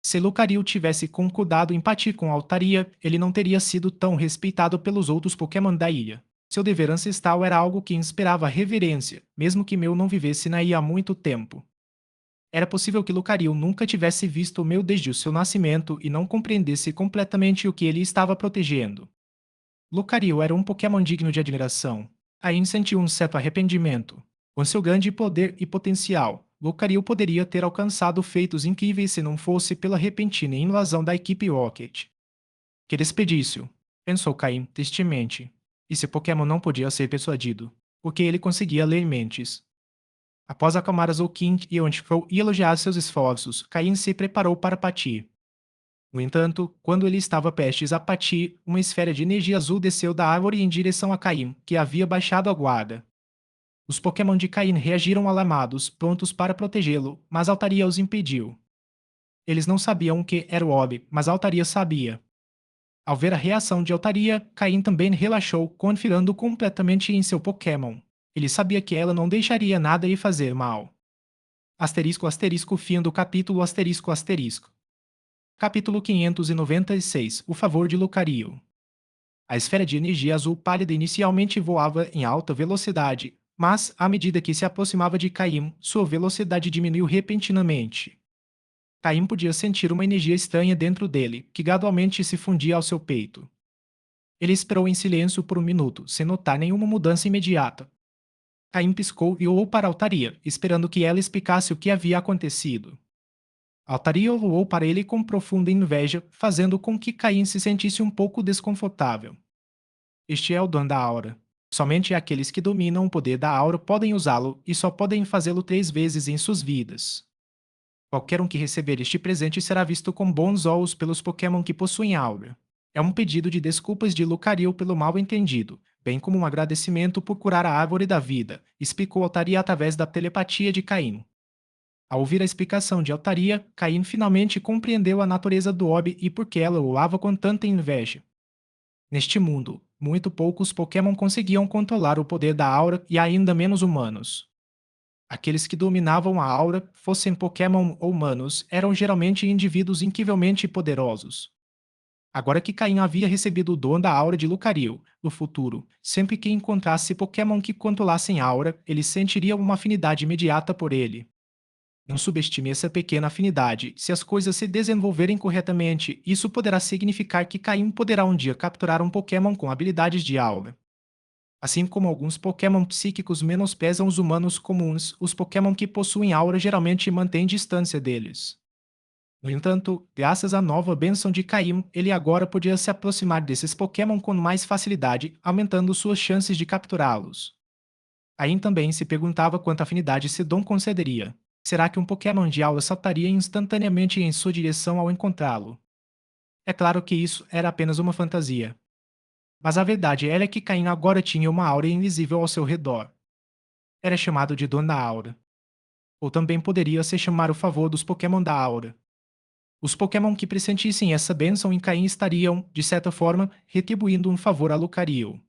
Se Lucario tivesse concordado em partir com Altaria, ele não teria sido tão respeitado pelos outros Pokémon da ilha. Seu dever ancestral era algo que inspirava reverência, mesmo que Meu não vivesse na ilha há muito tempo. Era possível que Lucario nunca tivesse visto Meu desde o seu nascimento e não compreendesse completamente o que ele estava protegendo. Lucario era um Pokémon digno de admiração. Ain sentiu um certo arrependimento. Com seu grande poder e potencial, Lucario poderia ter alcançado feitos incríveis se não fosse pela repentina invasão da equipe Rocket. Que desperdício, pensou Caim tristemente. Esse Pokémon não podia ser persuadido, porque ele conseguia ler mentes. Após acalmar Zolkin e Ontifou e elogiar seus esforços, Caim se preparou para partir. No entanto, quando ele estava prestes a partir, uma esfera de energia azul desceu da árvore em direção a Caim, que havia baixado a guarda. Os Pokémon de Caim reagiram alarmados, prontos para protegê-lo, mas Altaria os impediu. Eles não sabiam o que era o orbe, mas Altaria sabia. Ao ver a reação de Altaria, Caim também relaxou, confiando completamente em seu Pokémon. Ele sabia que ela não deixaria nada lhe fazer mal. Asterisco asterisco fim do capítulo asterisco asterisco. Capítulo 596 O favor de Lucario. A esfera de energia azul pálida inicialmente voava em alta velocidade, mas, à medida que se aproximava de Caim, sua velocidade diminuiu repentinamente. Caim podia sentir uma energia estranha dentro dele, que gradualmente se fundia ao seu peito. Ele esperou em silêncio por um minuto, sem notar nenhuma mudança imediata. Caim piscou e olhou para Altaria, esperando que ela explicasse o que havia acontecido. Altaria olhou para ele com profunda inveja, fazendo com que Caim se sentisse um pouco desconfortável. Este é o dom da aura. Somente aqueles que dominam o poder da aura podem usá-lo e só podem fazê-lo 3 vezes em suas vidas. Qualquer um que receber este presente será visto com bons olhos pelos Pokémon que possuem aura. É um pedido de desculpas de Lucario pelo mal entendido, bem como um agradecimento por curar a árvore da vida, explicou Altaria através da telepatia de Caim. Ao ouvir a explicação de Altaria, Caim finalmente compreendeu a natureza do orbe e por que ela o lava com tanta inveja. Neste mundo, muito poucos Pokémon conseguiam controlar o poder da aura e ainda menos humanos. Aqueles que dominavam a aura, fossem Pokémon ou humanos, eram geralmente indivíduos incrivelmente poderosos. Agora que Caim havia recebido o dom da aura de Lucario, no futuro, sempre que encontrasse Pokémon que controlassem a aura, ele sentiria uma afinidade imediata por ele. Não subestime essa pequena afinidade. Se as coisas se desenvolverem corretamente, isso poderá significar que Caim poderá um dia capturar um Pokémon com habilidades de aura. Assim como alguns Pokémon psíquicos menosprezam os humanos comuns, os Pokémon que possuem aura geralmente mantêm distância deles. No entanto, graças à nova bênção de Caim, ele agora podia se aproximar desses Pokémon com mais facilidade, aumentando suas chances de capturá-los. Caim também se perguntava quanta afinidade esse dom concederia. Será que um Pokémon de aura saltaria instantaneamente em sua direção ao encontrá-lo? É claro que isso era apenas uma fantasia. Mas a verdade era que Caim agora tinha uma aura invisível ao seu redor. Era chamado de Dom da Aura. Ou também poderia se chamar o favor dos Pokémon da Aura. Os Pokémon que pressentissem essa bênção em Caim estariam, de certa forma, retribuindo um favor a Lucario.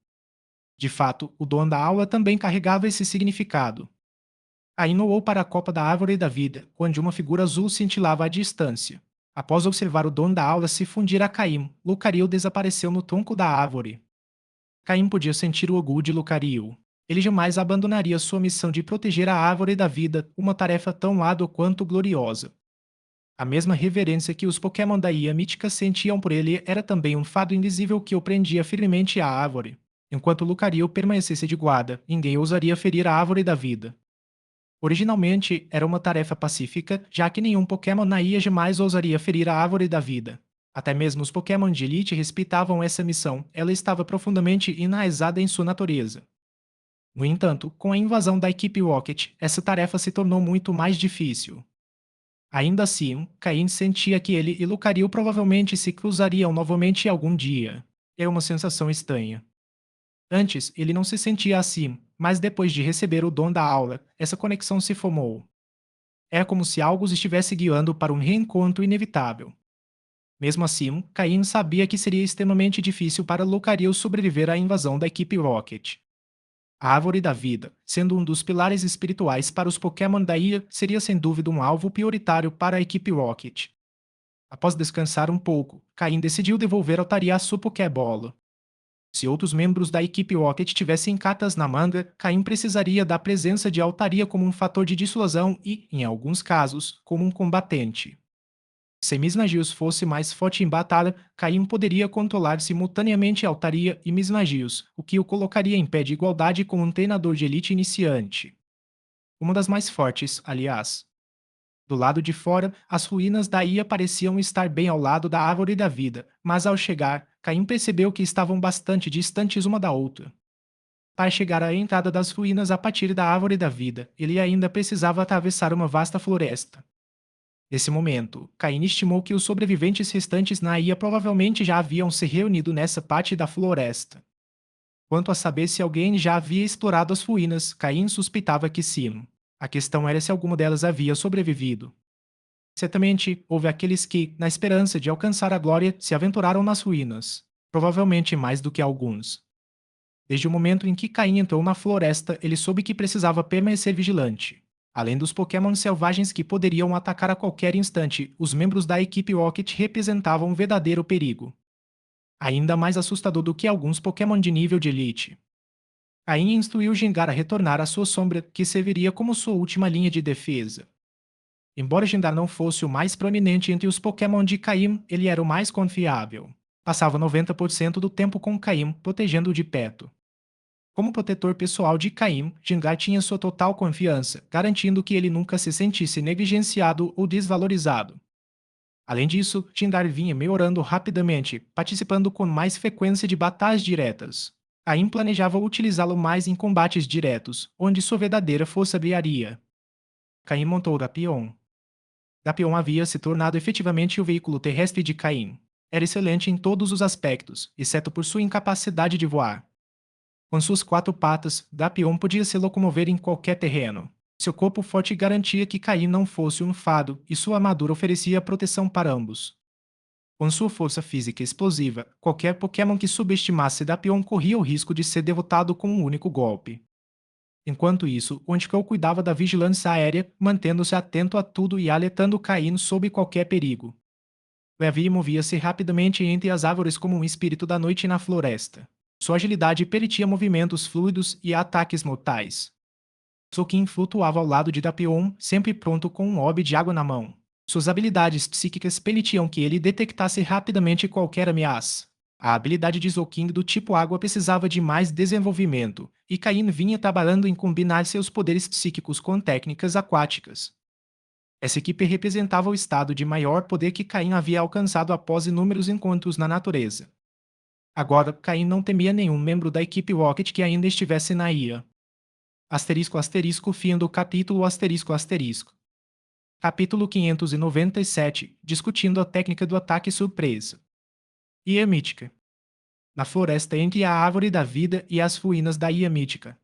De fato, o Dom da Aura também carregava esse significado. Caim olhou para a copa da árvore da vida, onde uma figura azul cintilava à distância. Após observar o Dom da Aura se fundir a Caim, Lucario desapareceu no tronco da árvore. Caim podia sentir o orgulho de Lucario. Ele jamais abandonaria sua missão de proteger a árvore da vida, uma tarefa tão árdua quanto gloriosa. A mesma reverência que os Pokémon da Ilha Mítica sentiam por ele era também um fardo invisível que o prendia firmemente à árvore. Enquanto Lucario permanecesse de guarda, ninguém ousaria ferir a árvore da vida. Originalmente, era uma tarefa pacífica, já que nenhum Pokémon na ilha jamais ousaria ferir a árvore da vida. Até mesmo os Pokémon de Elite respeitavam essa missão, ela estava profundamente enraizada em sua natureza. No entanto, com a invasão da equipe Rocket, essa tarefa se tornou muito mais difícil. Ainda assim, Cain sentia que ele e Lucario provavelmente se cruzariam novamente algum dia. É uma sensação estranha. Antes, ele não se sentia assim, mas depois de receber o dom da aura, essa conexão se formou. É como se algo os estivesse guiando para um reencontro inevitável. Mesmo assim, Cain sabia que seria extremamente difícil para Lucario sobreviver à invasão da equipe Rocket. A Árvore da Vida, sendo um dos pilares espirituais para os Pokémon da ilha, seria sem dúvida um alvo prioritário para a equipe Rocket. Após descansar um pouco, Cain decidiu devolver ao Taria a sua Pokébola. Se outros membros da equipe Rocket tivessem cartas na manga, Caim precisaria da presença de Altaria como um fator de dissuasão e, em alguns casos, como um combatente. Se Mismagius fosse mais forte em batalha, Caim poderia controlar simultaneamente Altaria e Mismagius, o que o colocaria em pé de igualdade com um treinador de elite iniciante. Uma das mais fortes, aliás. Do lado de fora, as ruínas da ilha pareciam estar bem ao lado da Árvore da Vida, mas ao chegar, Caim percebeu que estavam bastante distantes uma da outra. Para chegar à entrada das ruínas a partir da Árvore da Vida, ele ainda precisava atravessar uma vasta floresta. Nesse momento, Caim estimou que os sobreviventes restantes na ilha provavelmente já haviam se reunido nessa parte da floresta. Quanto a saber se alguém já havia explorado as ruínas, Caim suspeitava que sim. A questão era se alguma delas havia sobrevivido. Certamente, houve aqueles que, na esperança de alcançar a glória, se aventuraram nas ruínas. Provavelmente mais do que alguns. Desde o momento em que Caim entrou na floresta, ele soube que precisava permanecer vigilante. Além dos Pokémon selvagens que poderiam atacar a qualquer instante, os membros da equipe Rocket representavam um verdadeiro perigo. Ainda mais assustador do que alguns Pokémon de nível de Elite. Caim instruiu Gengar a retornar à sua sombra, que serviria como sua última linha de defesa. Embora Gengar não fosse o mais prominente entre os Pokémon de Caim, ele era o mais confiável. Passava 90% do tempo com Caim, protegendo-o de perto. Como protetor pessoal de Caim, Gengar tinha sua total confiança, garantindo que ele nunca se sentisse negligenciado ou desvalorizado. Além disso, Gengar vinha melhorando rapidamente, participando com mais frequência de batalhas diretas. Caim planejava utilizá-lo mais em combates diretos, onde sua verdadeira força brilharia. Caim montou Drapion. Dapion havia se tornado efetivamente o veículo terrestre de Caim. Era excelente em todos os aspectos, exceto por sua incapacidade de voar. Com suas 4 patas, Dapion podia se locomover em qualquer terreno. Seu corpo forte garantia que Caim não fosse um fado, e sua armadura oferecia proteção para ambos. Com sua força física explosiva, qualquer Pokémon que subestimasse Dapion corria o risco de ser derrotado com um único golpe. Enquanto isso, o Anticão cuidava da vigilância aérea, mantendo-se atento a tudo e alertando Caim sob qualquer perigo. Levi movia-se rapidamente entre as árvores como um espírito da noite na floresta. Sua agilidade permitia movimentos fluidos e ataques mortais. Sokin flutuava ao lado de Dapion, sempre pronto com um orbe de água na mão. Suas habilidades psíquicas permitiam que ele detectasse rapidamente qualquer ameaça. A habilidade de Zouking do tipo água precisava de mais desenvolvimento, e Cain vinha trabalhando em combinar seus poderes psíquicos com técnicas aquáticas. Essa equipe representava o estado de maior poder que Cain havia alcançado após inúmeros encontros na natureza. Agora, Cain não temia nenhum membro da equipe Rocket que ainda estivesse na ilha. Asterisco asterisco fim do capítulo asterisco asterisco. Capítulo 597, discutindo a técnica do ataque surpresa. Ilha Mítica. Na floresta entre a Árvore da Vida e as ruínas da Ilha Mítica.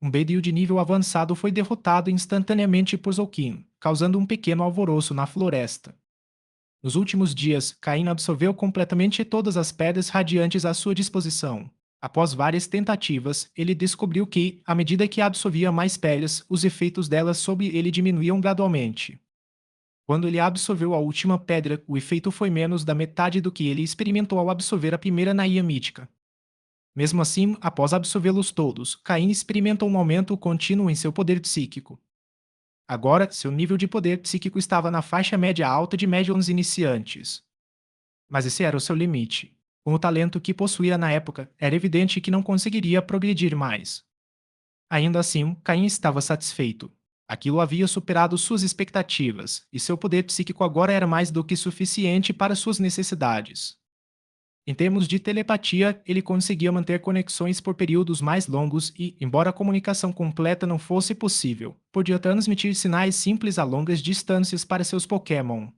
Um Beidou de nível avançado foi derrotado instantaneamente por Zoukin, causando um pequeno alvoroço na floresta. Nos últimos dias, Cain absorveu completamente todas as pedras radiantes à sua disposição. Após várias tentativas, ele descobriu que, à medida que absorvia mais pedras, os efeitos delas sobre ele diminuíam gradualmente. Quando ele absorveu a última pedra, o efeito foi menos da metade do que ele experimentou ao absorver a primeira na Ilha Mítica. Mesmo assim, após absorvê-los todos, Cain experimentou um aumento contínuo em seu poder psíquico. Agora, seu nível de poder psíquico estava na faixa média alta de médiums iniciantes. Mas esse era o seu limite. Com o talento que possuía na época, era evidente que não conseguiria progredir mais. Ainda assim, Caim estava satisfeito. Aquilo havia superado suas expectativas, e seu poder psíquico agora era mais do que suficiente para suas necessidades. Em termos de telepatia, ele conseguia manter conexões por períodos mais longos e, embora a comunicação completa não fosse possível, podia transmitir sinais simples a longas distâncias para seus Pokémon.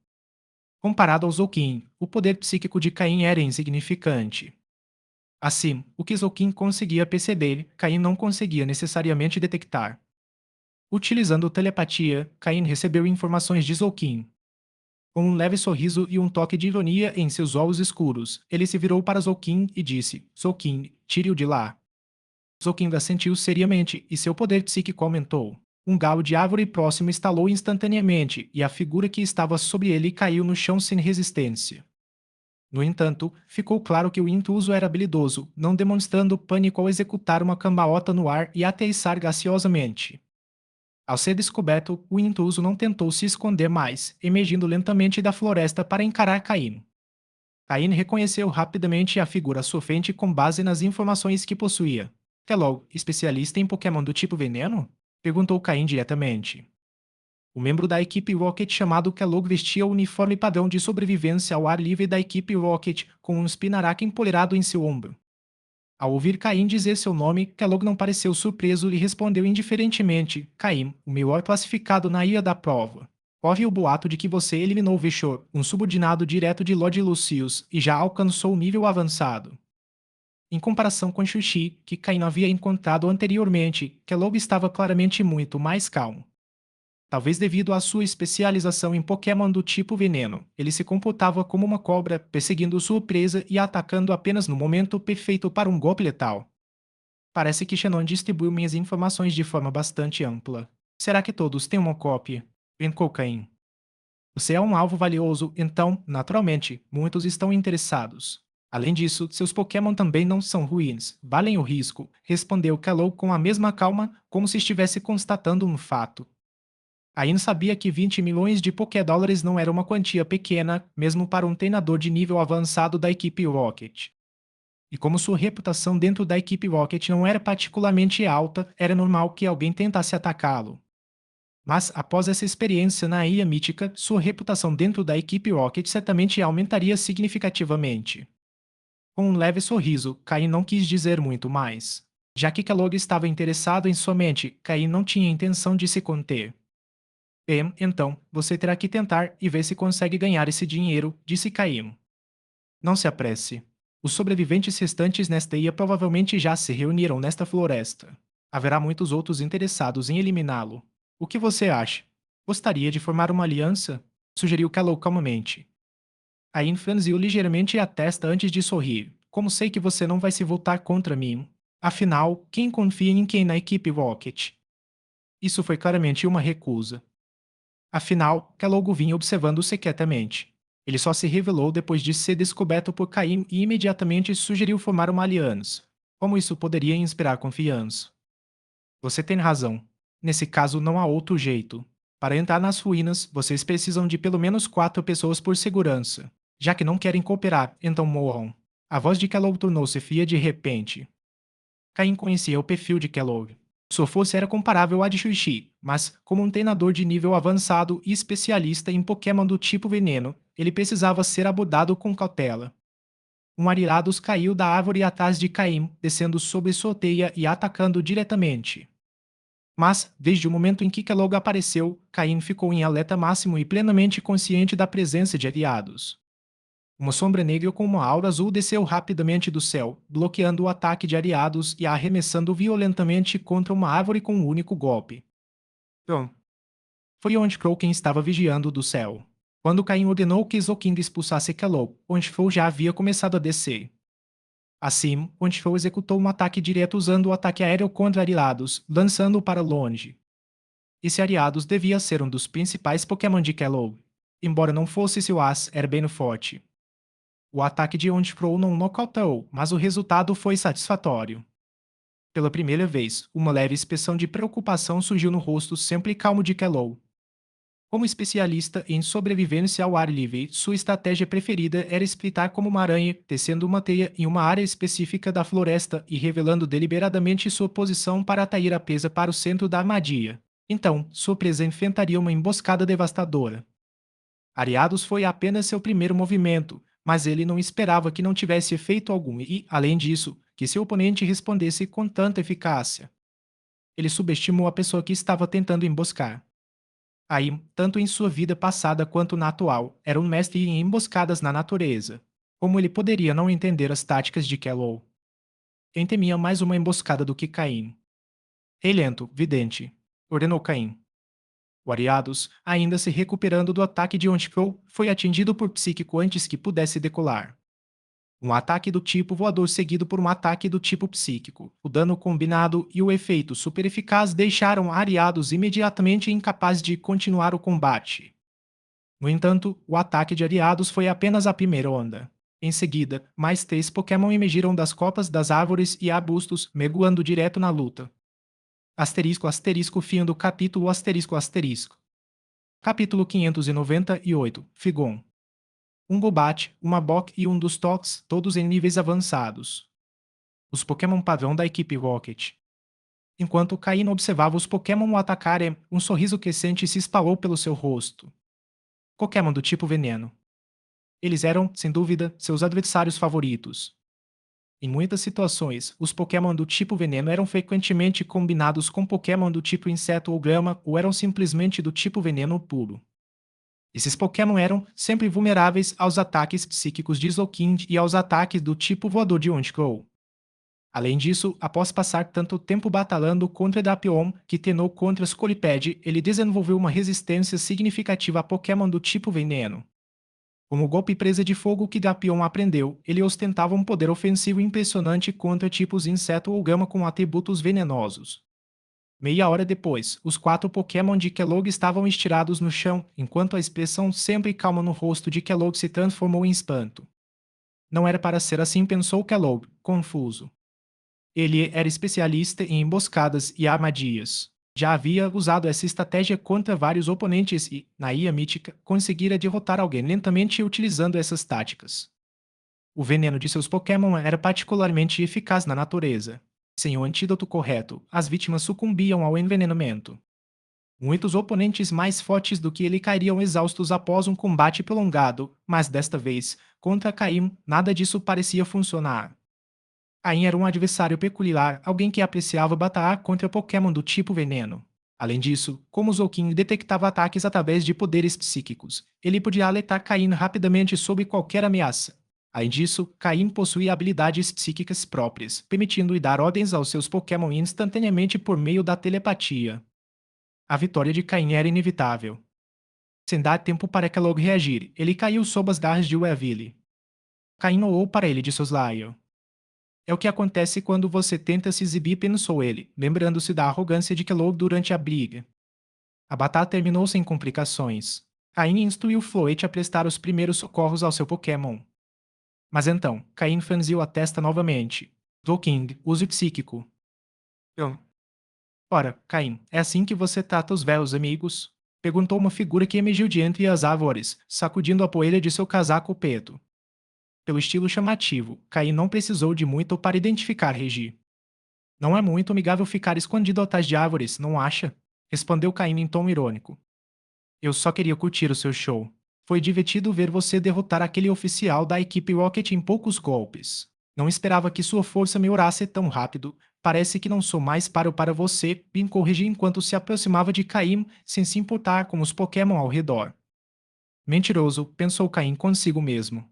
Comparado ao Zoukin, o poder psíquico de Caim era insignificante. Assim, o que Zoukin conseguia perceber, Caim não conseguia necessariamente detectar. Utilizando telepatia, Caim recebeu informações de Zoukin. Com um leve sorriso e um toque de ironia em seus olhos escuros, ele se virou para Zoukin e disse: Zoukin, tire-o de lá. Zoukin assentiu seriamente e seu poder psíquico aumentou. Um galho de árvore próximo estalou instantaneamente e a figura que estava sobre ele caiu no chão sem resistência. No entanto, ficou claro que o intruso era habilidoso, não demonstrando pânico ao executar uma cambaota no ar e aterrissar graciosamente. Ao ser descoberto, o intruso não tentou se esconder mais, emergindo lentamente da floresta para encarar Caim. Caim reconheceu rapidamente a figura à sua frente com base nas informações que possuía. Kellogg, especialista em Pokémon do tipo veneno? Perguntou Caim diretamente. O membro da equipe Rocket chamado Kellogg vestia o uniforme padrão de sobrevivência ao ar livre da equipe Rocket, com um Spinarak empoleirado em seu ombro. Ao ouvir Caim dizer seu nome, Kellogg não pareceu surpreso e respondeu indiferentemente: Caim, o melhor classificado na ilha da prova. Houve o boato de que você eliminou Veshor, um subordinado direto de Lord Lucius, e já alcançou o nível avançado. Em comparação com Xuxi, que Caim havia encontrado anteriormente, Kellogg estava claramente muito mais calmo. Talvez devido à sua especialização em Pokémon do tipo veneno, ele se comportava como uma cobra, perseguindo sua presa e atacando apenas no momento perfeito para um golpe letal. Parece que Shannon distribuiu minhas informações de forma bastante ampla. Será que todos têm uma cópia? Brincou Caim. Você é um alvo valioso, então, naturalmente, muitos estão interessados. Além disso, seus Pokémon também não são ruins, valem o risco, respondeu Kellogg com a mesma calma, como se estivesse constatando um fato. Ain sabia que 20 milhões de Pokédólares não era uma quantia pequena, mesmo para um treinador de nível avançado da equipe Rocket. E como sua reputação dentro da equipe Rocket não era particularmente alta, era normal que alguém tentasse atacá-lo. Mas, após essa experiência na Ilha Mítica, sua reputação dentro da equipe Rocket certamente aumentaria significativamente. Com um leve sorriso, Caim não quis dizer muito mais. Já que Kellogg estava interessado em sua mente, Caim não tinha intenção de se conter. Bem, então, você terá que tentar e ver se consegue ganhar esse dinheiro, disse Caim. Não se apresse. Os sobreviventes restantes nesta ilha provavelmente já se reuniram nesta floresta. Haverá muitos outros interessados em eliminá-lo. O que você acha? Gostaria de formar uma aliança? Sugeriu Calou calmamente. Caim franziu ligeiramente a testa antes de sorrir. Como sei que você não vai se voltar contra mim? Afinal, quem confia em quem na equipe Rocket? Isso foi claramente uma recusa. Afinal, Kellogg vinha observando-se quietamente. Ele só se revelou depois de ser descoberto por Caim e imediatamente sugeriu formar uma aliança. Como isso poderia inspirar confiança? Você tem razão. Nesse caso, não há outro jeito. Para entrar nas ruínas, vocês precisam de pelo menos 4 pessoas por segurança. Já que não querem cooperar, então morram. A voz de Kellogg tornou-se fria de repente. Caim conhecia o perfil de Kellogg. Sua força era comparável à de Shuichi, mas, como um treinador de nível avançado e especialista em Pokémon do tipo veneno, ele precisava ser abordado com cautela. Um Ariados caiu da árvore atrás de Caim, descendo sobre sua teia e atacando diretamente. Mas, desde o momento em que Kellogg apareceu, Caim ficou em alerta máximo e plenamente consciente da presença de aliados. Uma sombra negra com uma aura azul desceu rapidamente do céu, bloqueando o ataque de aliados e a arremessando violentamente contra uma árvore com um único golpe. Bom, foi onde Crow quem estava vigiando do céu. Quando Caim ordenou que Zoking expulsasse Kellogg, Ontifou já havia começado a descer. Assim, Ontifou executou um ataque direto usando o ataque aéreo contra aliados, lançando-o para longe. Esse Ariados devia ser um dos principais Pokémon de Kellogg. Embora não fosse seu as, era bem forte. O ataque de Ontifrow não nocauteou, mas o resultado foi satisfatório. Pela primeira vez, uma leve expressão de preocupação surgiu no rosto sempre calmo de Kellogg. Como especialista em sobrevivência ao ar livre, sua estratégia preferida era esplitar como uma aranha, tecendo uma teia em uma área específica da floresta e revelando deliberadamente sua posição para atrair a presa para o centro da armadilha. Então, sua presa enfrentaria uma emboscada devastadora. Ariados foi apenas seu primeiro movimento, mas ele não esperava que não tivesse efeito algum e, além disso, que seu oponente respondesse com tanta eficácia. Ele subestimou a pessoa que estava tentando emboscar. Aí, tanto em sua vida passada quanto na atual, era um mestre em emboscadas na natureza. Como ele poderia não entender as táticas de Kellogg? Quem temia mais uma emboscada do que Caim? Rei lento, vidente, ordenou Caim. O Ariados, ainda se recuperando do ataque de Ontifou, foi atingido por Psíquico antes que pudesse decolar. Um ataque do tipo voador seguido por um ataque do tipo psíquico. O dano combinado e o efeito super eficaz deixaram Ariados imediatamente incapaz de continuar o combate. No entanto, o ataque de Ariados foi apenas a primeira onda. Em seguida, mais 3 Pokémon emergiram das copas das árvores e arbustos, mergulhando direto na luta. Asterisco asterisco fim do capítulo asterisco asterisco. Capítulo 598 Figon. Um Golbat, uma Bok e um dos Tox, todos em níveis avançados. Os Pokémon padrão da equipe Rocket. Enquanto Caíno observava os Pokémon o atacarem, um sorriso crescente se espalhou pelo seu rosto. Pokémon do tipo veneno. Eles eram, sem dúvida, seus adversários favoritos. Em muitas situações, os Pokémon do tipo veneno eram frequentemente combinados com Pokémon do tipo inseto ou grama ou eram simplesmente do tipo veneno puro. Esses Pokémon eram sempre vulneráveis aos ataques psíquicos de Slowking e aos ataques do tipo voador de Honchkrow. Além disso, após passar tanto tempo batalhando contra Drapion que treinou contra Scolipede, ele desenvolveu uma resistência significativa a Pokémon do tipo veneno. Como o golpe presa de fogo que Drapion aprendeu, ele ostentava um poder ofensivo impressionante contra tipos inseto ou gama com atributos venenosos. Meia hora depois, os 4 Pokémon de Kellogg estavam estirados no chão, enquanto a expressão sempre calma no rosto de Kellogg se transformou em espanto. Não era para ser assim, pensou Kellogg, confuso. Ele era especialista em emboscadas e armadilhas. Já havia usado essa estratégia contra vários oponentes e, na Ilha Mítica, conseguira derrotar alguém lentamente utilizando essas táticas. O veneno de seus Pokémon era particularmente eficaz na natureza. Sem o antídoto correto, as vítimas sucumbiam ao envenenamento. Muitos oponentes mais fortes do que ele cairiam exaustos após um combate prolongado, mas desta vez, contra Caim, nada disso parecia funcionar. Caim era um adversário peculiar, alguém que apreciava batalhar contra Pokémon do tipo veneno. Além disso, como Zoukin detectava ataques através de poderes psíquicos, ele podia alertar Caim rapidamente sobre qualquer ameaça. Além disso, Caim possuía habilidades psíquicas próprias, permitindo-lhe dar ordens aos seus Pokémon instantaneamente por meio da telepatia. A vitória de Caim era inevitável. Sem dar tempo para Kellogg reagir, ele caiu sob as garras de Weavile. Caim olhou para ele de soslaio. É o que acontece quando você tenta se exibir, pensou ele, lembrando-se da arrogância de Kellogg durante a briga. A batalha terminou sem complicações. Caim instruiu Floette a prestar os primeiros socorros ao seu Pokémon. Mas então, Caim franziu a testa novamente. King, use psíquico. Eu. Ora, Caim, é assim que você trata os velhos amigos? Perguntou uma figura que emergiu de entre as árvores, sacudindo a poeira de seu casaco preto. Pelo estilo chamativo, Caim não precisou de muito para identificar Regi. Não é muito amigável ficar escondido atrás de árvores, não acha? Respondeu Caim em tom irônico. Eu só queria curtir o seu show. Foi divertido ver você derrotar aquele oficial da equipe Rocket em poucos golpes. Não esperava que sua força melhorasse tão rápido. Parece que não sou mais páreo para você, Bin corrigiu enquanto se aproximava de Caim, sem se importar com os Pokémon ao redor. Mentiroso, pensou Caim consigo mesmo.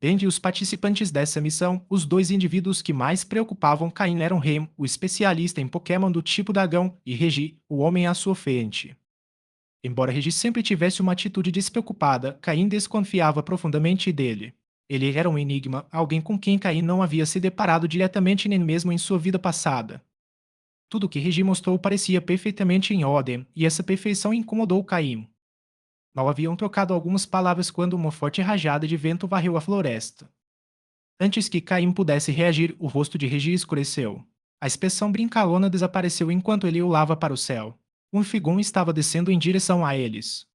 Dentre os participantes dessa missão, os dois indivíduos que mais preocupavam Caim eram Rem, o especialista em Pokémon do tipo dragão, e Regi, o homem à sua frente. Embora Regi sempre tivesse uma atitude despreocupada, Caim desconfiava profundamente dele. Ele era um enigma, alguém com quem Caim não havia se deparado diretamente nem mesmo em sua vida passada. Tudo que Regi mostrou parecia perfeitamente em ordem, e essa perfeição incomodou Caim. Mal haviam trocado algumas palavras quando uma forte rajada de vento varreu a floresta. Antes que Caim pudesse reagir, o rosto de Regi escureceu. A expressão brincalona desapareceu enquanto ele olhava para o céu. Um Figon estava descendo em direção a eles.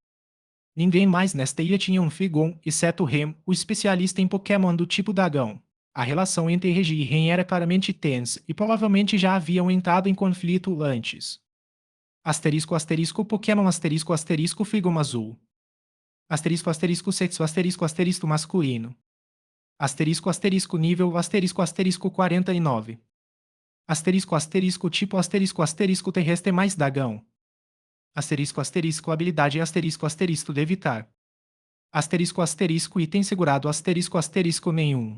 Ninguém mais nesta ilha tinha um Figon, exceto Rem, o especialista em Pokémon do tipo dragão. A relação entre Regi e Rem era claramente tensa e provavelmente já haviam entrado em conflito antes. Asterisco asterisco Pokémon asterisco asterisco Figon azul. Asterisco asterisco sexo asterisco asterisco masculino. Asterisco asterisco nível asterisco asterisco 49. Asterisco asterisco tipo asterisco asterisco terrestre mais dragão. Asterisco asterisco habilidade asterisco asterisco de evitar. Asterisco asterisco item segurado asterisco asterisco nenhum.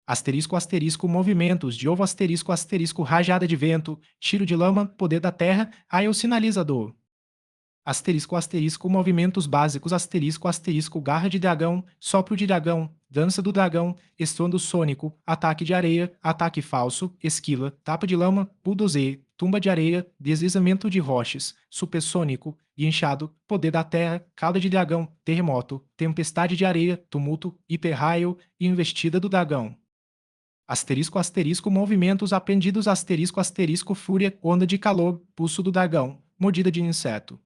Asterisco asterisco movimentos de ovo asterisco asterisco rajada de vento, tiro de lama, poder da terra, raio sinalizador. Asterisco asterisco movimentos básicos asterisco asterisco garra de dragão, sopro de dragão, dança do dragão, estrondo sônico, ataque de areia, ataque falso, esquila, tapa de lama, bulldozer, tumba de areia, deslizamento de rochas, supersônico, guinchado, poder da terra, cauda de dragão, terremoto, tempestade de areia, tumulto, hiperraio e investida do dragão. Asterisco asterisco movimentos aprendidos asterisco asterisco fúria, onda de calor, pulso do dragão, mordida de inseto.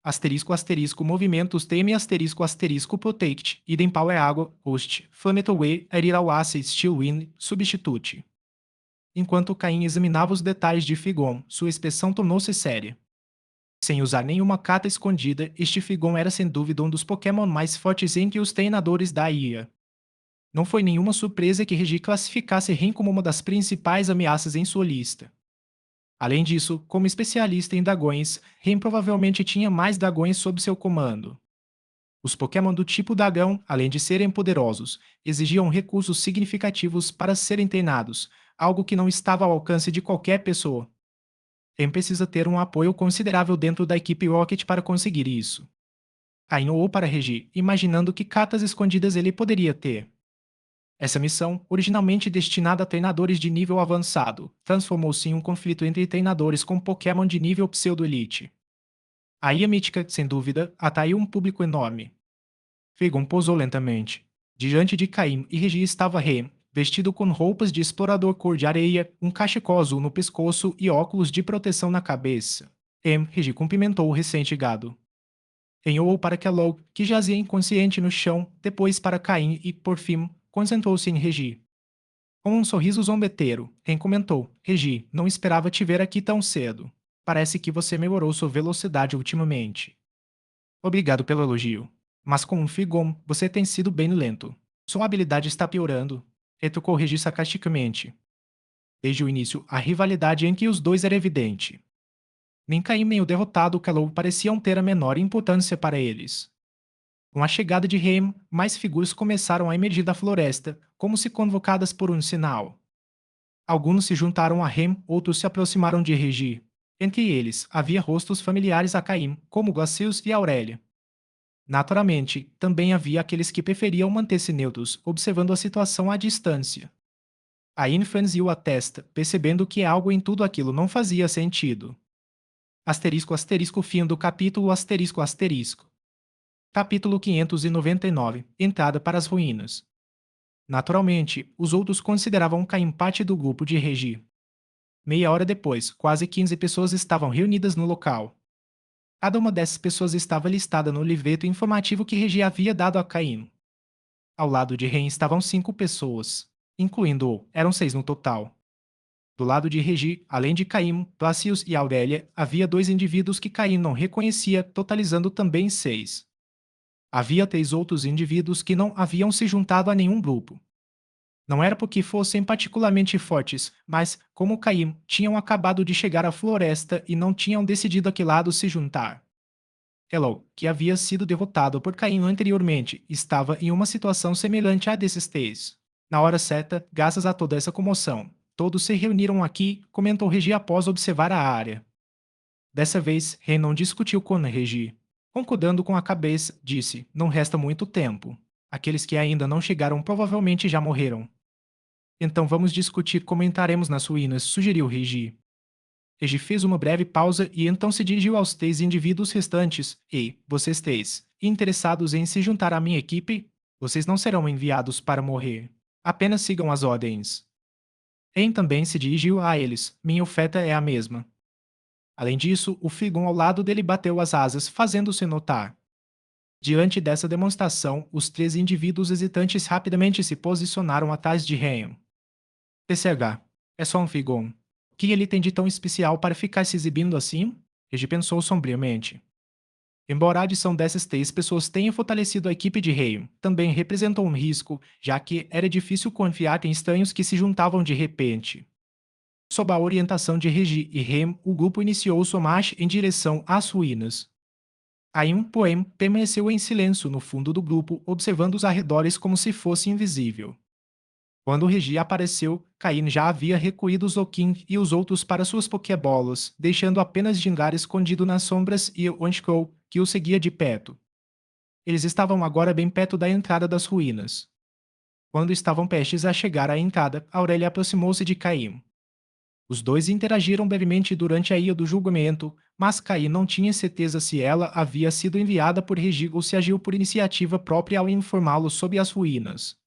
Asterisco asterisco movimentos teme asterisco asterisco protect, idem power água, host, flametoway, arirauace steel wind, substitute. Enquanto Caim examinava os detalhes de Figon, sua expressão tornou-se séria. Sem usar nenhuma carta escondida, este Figon era sem dúvida um dos Pokémon mais fortes entre os treinadores da IA. Não foi nenhuma surpresa que Regi classificasse Ren como uma das principais ameaças em sua lista. Além disso, como especialista em dragões, Ren provavelmente tinha mais dragões sob seu comando. Os Pokémon do tipo dragão, além de serem poderosos, exigiam recursos significativos para serem treinados, algo que não estava ao alcance de qualquer pessoa. Ren precisa ter um apoio considerável dentro da equipe Rocket para conseguir isso. Caim olhou para Regi, imaginando que cartas escondidas ele poderia ter. Essa missão, originalmente destinada a treinadores de nível avançado, transformou-se em um conflito entre treinadores com Pokémon de nível pseudo-elite. A ilha mítica, sem dúvida, atraiu um público enorme. Figon pousou lentamente. Diante de Caim e Regi estava Rem, vestido com roupas de explorador cor de areia, um cachecol azul no pescoço e óculos de proteção na cabeça. Regi cumprimentou o recém-chegado. Rem olhou para Kellogg, que jazia inconsciente no chão, depois para Caim e, por fim, concentrou-se em Regi. Com um sorriso zombeteiro, Ren comentou: Regi, não esperava te ver aqui tão cedo. Parece que você melhorou sua velocidade ultimamente. Obrigado pelo elogio. Mas com um Figon, você tem sido bem lento. Sua habilidade está piorando. Retrucou Regi sarcasticamente. Desde o início, a rivalidade entre os dois era evidente. Nem Caim nem o derrotado Calou pareciam ter a menor importância para eles. Com a chegada de Rem, mais figuras começaram a emergir da floresta, como se convocadas por um sinal. Alguns se juntaram a Rem, outros se aproximaram de Regi. Entre eles, havia rostos familiares a Caim, como Glacius e Aurélia. Naturalmente, também havia aqueles que preferiam manter-se neutros, observando a situação à distância. Ain franziu a testa, percebendo que algo em tudo aquilo não fazia sentido. Asterisco asterisco fim do capítulo asterisco asterisco. Capítulo 599. Entrada para as ruínas. Naturalmente, os outros consideravam Caim parte do grupo de Regi. Meia hora depois, quase 15 pessoas estavam reunidas no local. Cada uma dessas pessoas estava listada no livreto informativo que Regi havia dado a Caim. Ao lado de Ren estavam 5 pessoas, incluindo-o, eram 6 no total. Do lado de Regi, além de Caim, Placius e Aurélia, havia 2 indivíduos que Caim não reconhecia, totalizando também 6. Havia 3 outros indivíduos que não haviam se juntado a nenhum grupo. Não era porque fossem particularmente fortes, mas, como Caim, tinham acabado de chegar à floresta e não tinham decidido a que lado se juntar. Hello, que havia sido derrotado por Caim anteriormente, estava em uma situação semelhante à desses três. Na hora certa, graças a toda essa comoção, todos se reuniram aqui, comentou Regi após observar a área. Dessa vez, Ren não discutiu com Regi. Concordando com a cabeça, disse: Não resta muito tempo. Aqueles que ainda não chegaram provavelmente já morreram. Então vamos discutir como entraremos nas ruínas, sugeriu Regi. Regi fez uma breve pausa e então se dirigiu aos 3 indivíduos restantes. E, vocês 3, interessados em se juntar à minha equipe? Vocês não serão enviados para morrer. Apenas sigam as ordens. En também se dirigiu a eles. Minha oferta é a mesma. Além disso, o Figon ao lado dele bateu as asas, fazendo-se notar. Diante dessa demonstração, os 3 indivíduos hesitantes rapidamente se posicionaram atrás de Ren. TCH. É só um Figon. O que ele tem de tão especial para ficar se exibindo assim? Regi pensou sombriamente. Embora a adição dessas 3 pessoas tenha fortalecido a equipe de Rei, também representou um risco, já que era difícil confiar em estranhos que se juntavam de repente. Sob a orientação de Regi e Rem, o grupo iniciou sua marcha em direção às ruínas. Aim Poem permaneceu em silêncio no fundo do grupo, observando os arredores como se fosse invisível. Quando Regi apareceu, Caim já havia recolhido Zokin e os outros para suas Pokébolas, deixando apenas Jingar escondido nas sombras e Onchkou, que o seguia de perto. Eles estavam agora bem perto da entrada das ruínas. Quando estavam prestes a chegar à entrada, Aurélia aproximou-se de Caim. Os dois interagiram brevemente durante a ida do julgamento, mas Caim não tinha certeza se ela havia sido enviada por Regi ou se agiu por iniciativa própria ao informá-lo sobre as ruínas.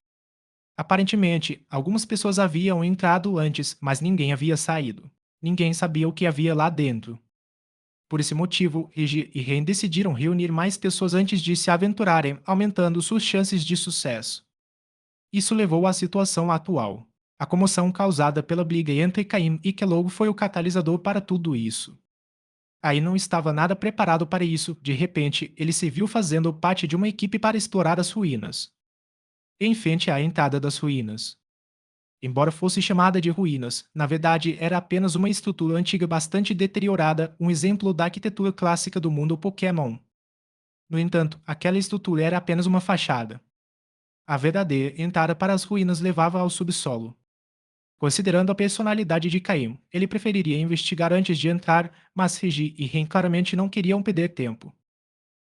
Aparentemente, algumas pessoas haviam entrado antes, mas ninguém havia saído. Ninguém sabia o que havia lá dentro. Por esse motivo, Regi e Ren decidiram reunir mais pessoas antes de se aventurarem, aumentando suas chances de sucesso. Isso levou à situação atual. A comoção causada pela briga entre Caim e Kellogg foi o catalisador para tudo isso. Caim não estava nada preparado para isso, de repente, ele se viu fazendo parte de uma equipe para explorar as ruínas. Em frente à entrada das ruínas. Embora fosse chamada de ruínas, na verdade era apenas uma estrutura antiga bastante deteriorada, um exemplo da arquitetura clássica do mundo Pokémon. No entanto, aquela estrutura era apenas uma fachada. A verdadeira entrada para as ruínas levava ao subsolo. Considerando a personalidade de Caim, ele preferiria investigar antes de entrar, mas Regi e Ren claramente não queriam perder tempo.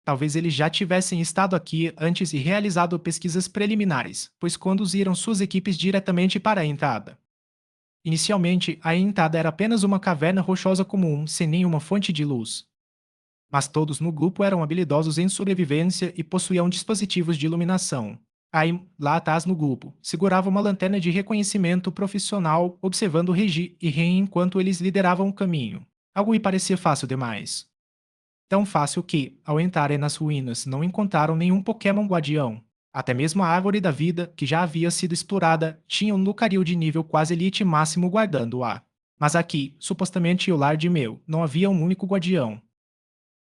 Talvez eles já tivessem estado aqui antes e realizado pesquisas preliminares, pois conduziram suas equipes diretamente para a entrada. Inicialmente, a entrada era apenas uma caverna rochosa comum, sem nenhuma fonte de luz. Mas todos no grupo eram habilidosos em sobrevivência e possuíam dispositivos de iluminação. Aim, lá atrás no grupo, segurava uma lanterna de reconhecimento profissional, observando Regi e Ren enquanto eles lideravam o caminho. Algo lhe parecia fácil demais. Tão fácil que, ao entrarem nas ruínas, não encontraram nenhum Pokémon guardião. Até mesmo a árvore da vida, que já havia sido explorada, tinha um Lucario de nível quase elite máximo guardando-a. Mas aqui, supostamente o lar de Meu, não havia um único guardião.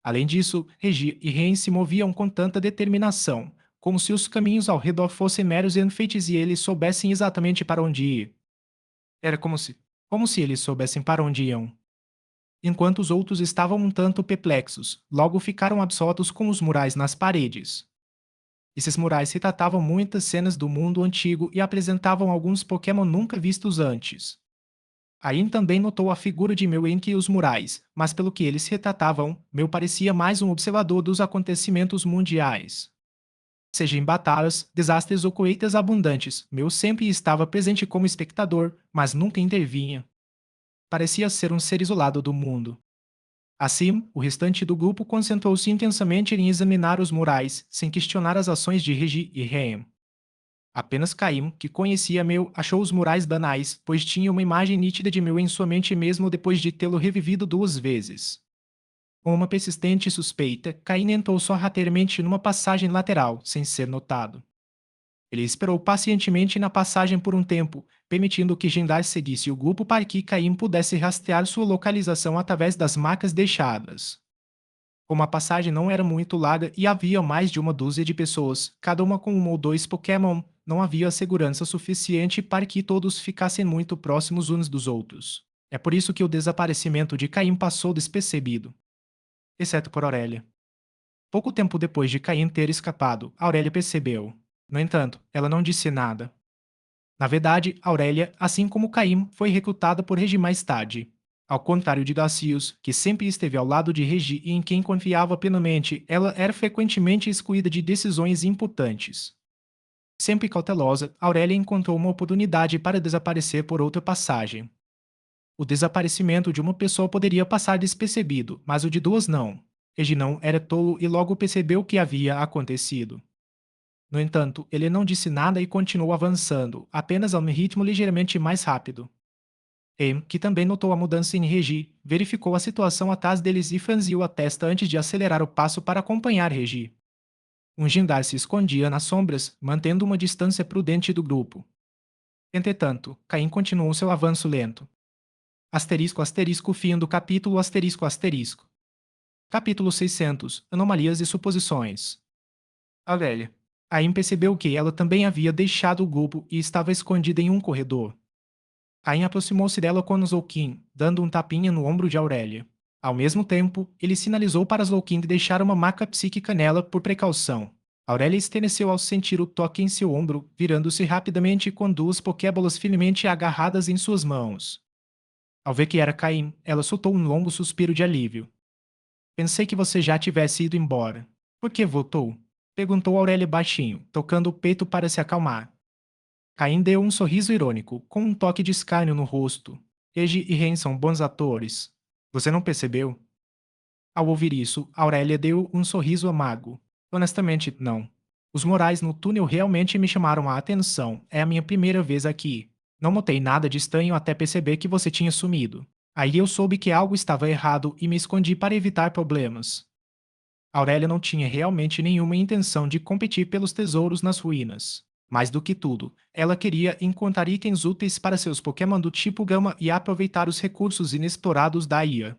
Além disso, Regi e Ren se moviam com tanta determinação, como se os caminhos ao redor fossem meros enfeites e eles soubessem exatamente para onde ir. Era como se eles soubessem para onde iam. enquanto os outros estavam um tanto perplexos, logo ficaram absortos com os murais nas paredes. Esses murais retratavam muitas cenas do mundo antigo e apresentavam alguns Pokémon nunca vistos antes. Ain também notou a figura de Mew entre os murais, mas pelo que eles retratavam, Mew parecia mais um observador dos acontecimentos mundiais. Seja em batalhas, desastres ou colheitas abundantes, Mew sempre estava presente como espectador, mas nunca intervinha. Parecia ser um ser isolado do mundo. Assim, o restante do grupo concentrou-se intensamente em examinar os murais, sem questionar as ações de Regi e Rem. Apenas Caim, que conhecia Mew, achou os murais banais, pois tinha uma imagem nítida de Mew em sua mente mesmo depois de tê-lo revivido 2 vezes. Com uma persistente suspeita, Caim entrou sorrateiramente numa passagem lateral, sem ser notado. Ele esperou pacientemente na passagem por um tempo, permitindo que Gendar seguisse o grupo para que Caim pudesse rastrear sua localização através das marcas deixadas. Como a passagem não era muito larga e havia mais de uma dúzia de pessoas, cada uma com um ou dois Pokémon, não havia segurança suficiente para que todos ficassem muito próximos uns dos outros. É por isso que o desaparecimento de Caim passou despercebido, exceto por Aurélia. Pouco tempo depois de Caim ter escapado, Aurélia percebeu. No entanto, ela não disse nada. Na verdade, Aurélia, assim como Caim, foi recrutada por Regi mais tarde. Ao contrário de Glacius, que sempre esteve ao lado de Regi e em quem confiava plenamente, ela era frequentemente excluída de decisões importantes. Sempre cautelosa, Aurélia encontrou uma oportunidade para desaparecer por outra passagem. O desaparecimento de uma pessoa poderia passar despercebido, mas o de duas não. Regi não era tolo e logo percebeu o que havia acontecido. No entanto, ele não disse nada e continuou avançando, apenas a um ritmo ligeiramente mais rápido. Em, que também notou a mudança em Regi, verificou a situação atrás deles e franziu a testa antes de acelerar o passo para acompanhar Regi. Um Jindar se escondia nas sombras, mantendo uma distância prudente do grupo. Entretanto, Caim continuou seu avanço lento. Asterisco asterisco fim do capítulo asterisco asterisco. Capítulo 600. Anomalias e suposições. Aurélia. Caim percebeu que ela também havia deixado o grupo e estava escondida em um corredor. Caim aproximou-se dela com Zolkin, dando um tapinha no ombro de Aurélia. Ao mesmo tempo, ele sinalizou para Zolkin de deixar uma marca psíquica nela por precaução. Aurélia estremeceu ao sentir o toque em seu ombro, virando-se rapidamente com duas pokébolas firmemente agarradas em suas mãos. Ao ver que era Caim, ela soltou um longo suspiro de alívio. Pensei que você já tivesse ido embora. Por que voltou? Perguntou Aurélia baixinho, tocando o peito para se acalmar. Caim deu um sorriso irônico, com um toque de escárnio no rosto. Eiji e Ren são bons atores. Você não percebeu? Ao ouvir isso, Aurélia deu um sorriso amargo. Honestamente, não. Os morais no túnel realmente me chamaram a atenção. É a minha primeira vez aqui. Não notei nada de estranho até perceber que você tinha sumido. Aí eu soube que algo estava errado e me escondi para evitar problemas. Aurélia não tinha realmente nenhuma intenção de competir pelos tesouros nas ruínas. Mais do que tudo, ela queria encontrar itens úteis para seus Pokémon do tipo Gama e aproveitar os recursos inexplorados da IA.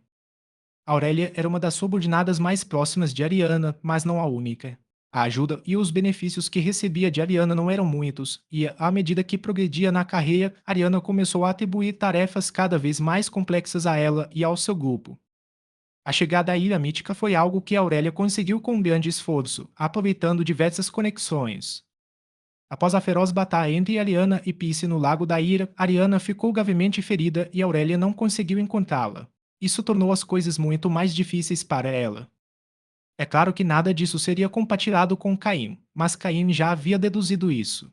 Aurélia era uma das subordinadas mais próximas de Ariana, mas não a única. A ajuda e os benefícios que recebia de Ariana não eram muitos, e à medida que progredia na carreira, Ariana começou a atribuir tarefas cada vez mais complexas a ela e ao seu grupo. A chegada à Ilha Mítica foi algo que Aurélia conseguiu com um grande esforço, aproveitando diversas conexões. Após a feroz batalha entre Ariana e Peace no Lago da Ira, Ariana ficou gravemente ferida e Aurélia não conseguiu encontrá-la. Isso tornou as coisas muito mais difíceis para ela. É claro que nada disso seria compartilhado com Caim, mas Caim já havia deduzido isso.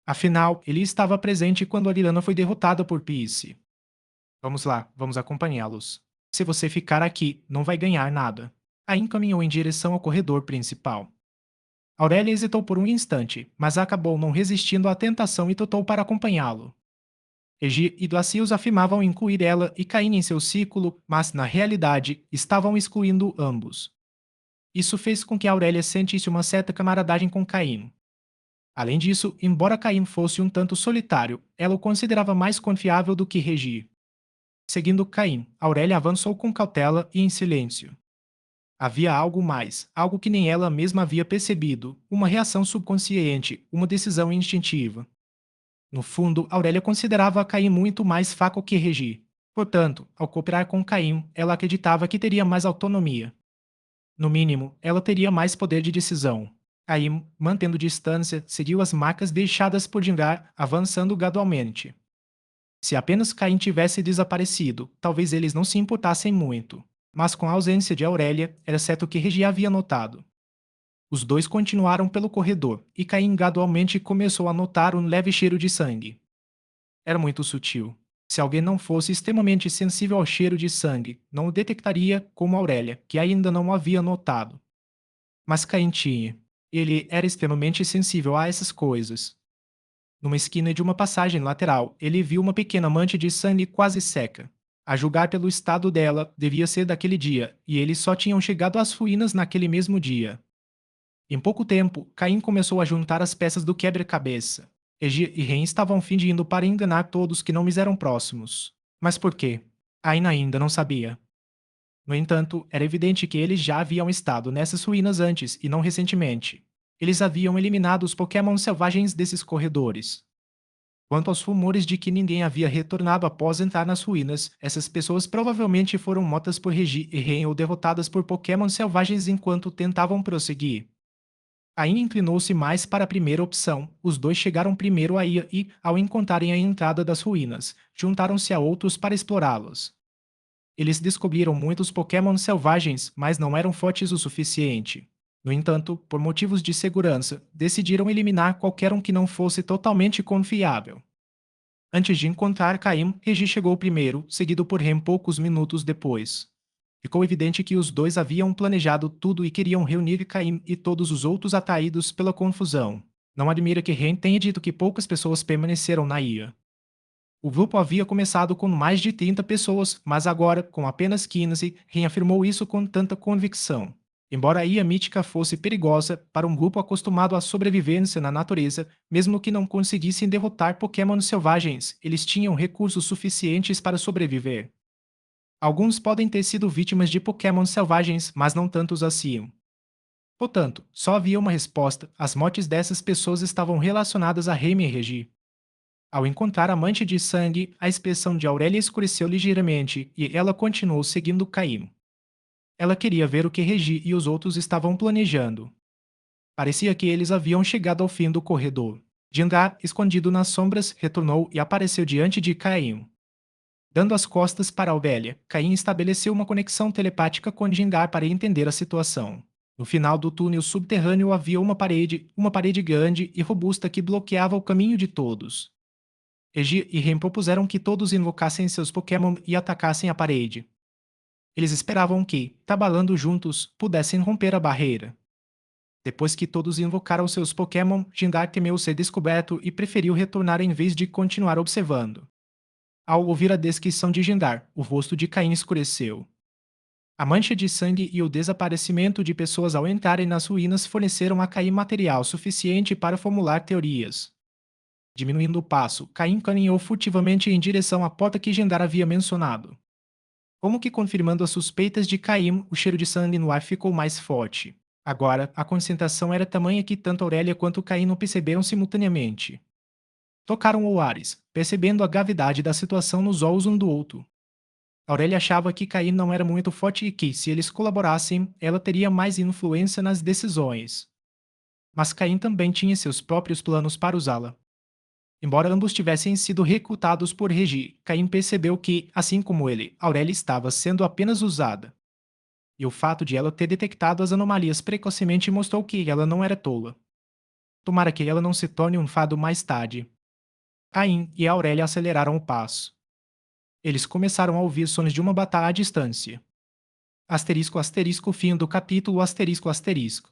Afinal, ele estava presente quando Ariana foi derrotada por Peace. Vamos lá, vamos acompanhá-los. Se você ficar aqui, não vai ganhar nada. Caim caminhou em direção ao corredor principal. Aurélia hesitou por um instante, mas acabou não resistindo à tentação e tutou para acompanhá-lo. Egi e Glacius afirmavam incluir ela e Caim em seu círculo, mas, na realidade, estavam excluindo ambos. Isso fez com que Aurélia sentisse uma certa camaradagem com Caim. Além disso, embora Caim fosse um tanto solitário, ela o considerava mais confiável do que Regi. Seguindo Caim, Aurélia avançou com cautela e em silêncio. Havia algo mais, algo que nem ela mesma havia percebido, uma reação subconsciente, uma decisão instintiva. No fundo, Aurélia considerava Caim muito mais fraco que Regi. Portanto, ao cooperar com Caim, ela acreditava que teria mais autonomia. No mínimo, ela teria mais poder de decisão. Caim, mantendo distância, seguiu as marcas deixadas por Jindar, avançando gradualmente. Se apenas Caim tivesse desaparecido, talvez eles não se importassem muito. Mas com a ausência de Aurélia, era certo que Regi havia notado. Os dois continuaram pelo corredor, e Caim gradualmente começou a notar um leve cheiro de sangue. Era muito sutil. Se alguém não fosse extremamente sensível ao cheiro de sangue, não o detectaria como Aurélia, que ainda não o havia notado. Mas Caim tinha. Ele era extremamente sensível a essas coisas. Numa esquina de uma passagem lateral, ele viu uma pequena mancha de sangue quase seca. A julgar pelo estado dela, devia ser daquele dia, e eles só tinham chegado às ruínas naquele mesmo dia. Em pouco tempo, Caim começou a juntar as peças do quebra-cabeça. Egi e Ren estavam fingindo para enganar todos que não lhes eram próximos. Mas por quê? Caim ainda não sabia. No entanto, era evidente que eles já haviam estado nessas ruínas antes e não recentemente. Eles haviam eliminado os Pokémon selvagens desses corredores. Quanto aos rumores de que ninguém havia retornado após entrar nas ruínas, essas pessoas provavelmente foram mortas por Regi e Ren ou derrotadas por Pokémon selvagens enquanto tentavam prosseguir. Caim inclinou-se mais para a primeira opção. Os dois chegaram primeiro à ilha e, ao encontrarem a entrada das ruínas, juntaram-se a outros para explorá-las. Eles descobriram muitos Pokémon selvagens, mas não eram fortes o suficiente. No entanto, por motivos de segurança, decidiram eliminar qualquer um que não fosse totalmente confiável. Antes de encontrar Caim, Regi chegou primeiro, seguido por Rem poucos minutos depois. Ficou evidente que os dois haviam planejado tudo e queriam reunir Caim e todos os outros atraídos pela confusão. Não admira que Rem tenha dito que poucas pessoas permaneceram na ilha. O grupo havia começado com mais de 30 pessoas, mas agora, com apenas 15, reafirmou isso com tanta convicção. Embora a ilha mítica fosse perigosa para um grupo acostumado à sobrevivência na natureza, mesmo que não conseguissem derrotar Pokémon selvagens, eles tinham recursos suficientes para sobreviver. Alguns podem ter sido vítimas de Pokémon selvagens, mas não tantos assim. Portanto, só havia uma resposta: as mortes dessas pessoas estavam relacionadas a Remy e Regi. Ao encontrar a mancha de sangue, a expressão de Aurélia escureceu ligeiramente e ela continuou seguindo Caim. Ela queria ver o que Regi e os outros estavam planejando. Parecia que eles haviam chegado ao fim do corredor. Jindar, escondido nas sombras, retornou e apareceu diante de Caim. Dando as costas para Aurélia, Caim estabeleceu uma conexão telepática com Jindar para entender a situação. No final do túnel subterrâneo havia uma parede grande e robusta que bloqueava o caminho de todos. Egi e Ren propuseram que todos invocassem seus Pokémon e atacassem a parede. Eles esperavam que, trabalhando juntos, pudessem romper a barreira. Depois que todos invocaram seus Pokémon, Jindar temeu ser descoberto e preferiu retornar em vez de continuar observando. Ao ouvir a descrição de Jindar, o rosto de Caim escureceu. A mancha de sangue e o desaparecimento de pessoas ao entrarem nas ruínas forneceram a Caim material suficiente para formular teorias. Diminuindo o passo, Caim caminhou furtivamente em direção à porta que Jindar havia mencionado. Como que confirmando as suspeitas de Caim, o cheiro de sangue no ar ficou mais forte. Agora, a concentração era tamanha que tanto Aurélia quanto Caim não perceberam simultaneamente. Tocaram Oares, percebendo a gravidade da situação nos olhos um do outro. Aurélia achava que Caim não era muito forte e que, se eles colaborassem, ela teria mais influência nas decisões. Mas Caim também tinha seus próprios planos para usá-la. Embora ambos tivessem sido recrutados por Regi, Caim percebeu que, assim como ele, Aurélia estava sendo apenas usada. E o fato de ela ter detectado as anomalias precocemente mostrou que ela não era tola. Tomara que ela não se torne um fado mais tarde. Caim e Aurélia aceleraram o passo. Eles começaram a ouvir sons de uma batalha à distância. Asterisco asterisco fim do capítulo asterisco asterisco.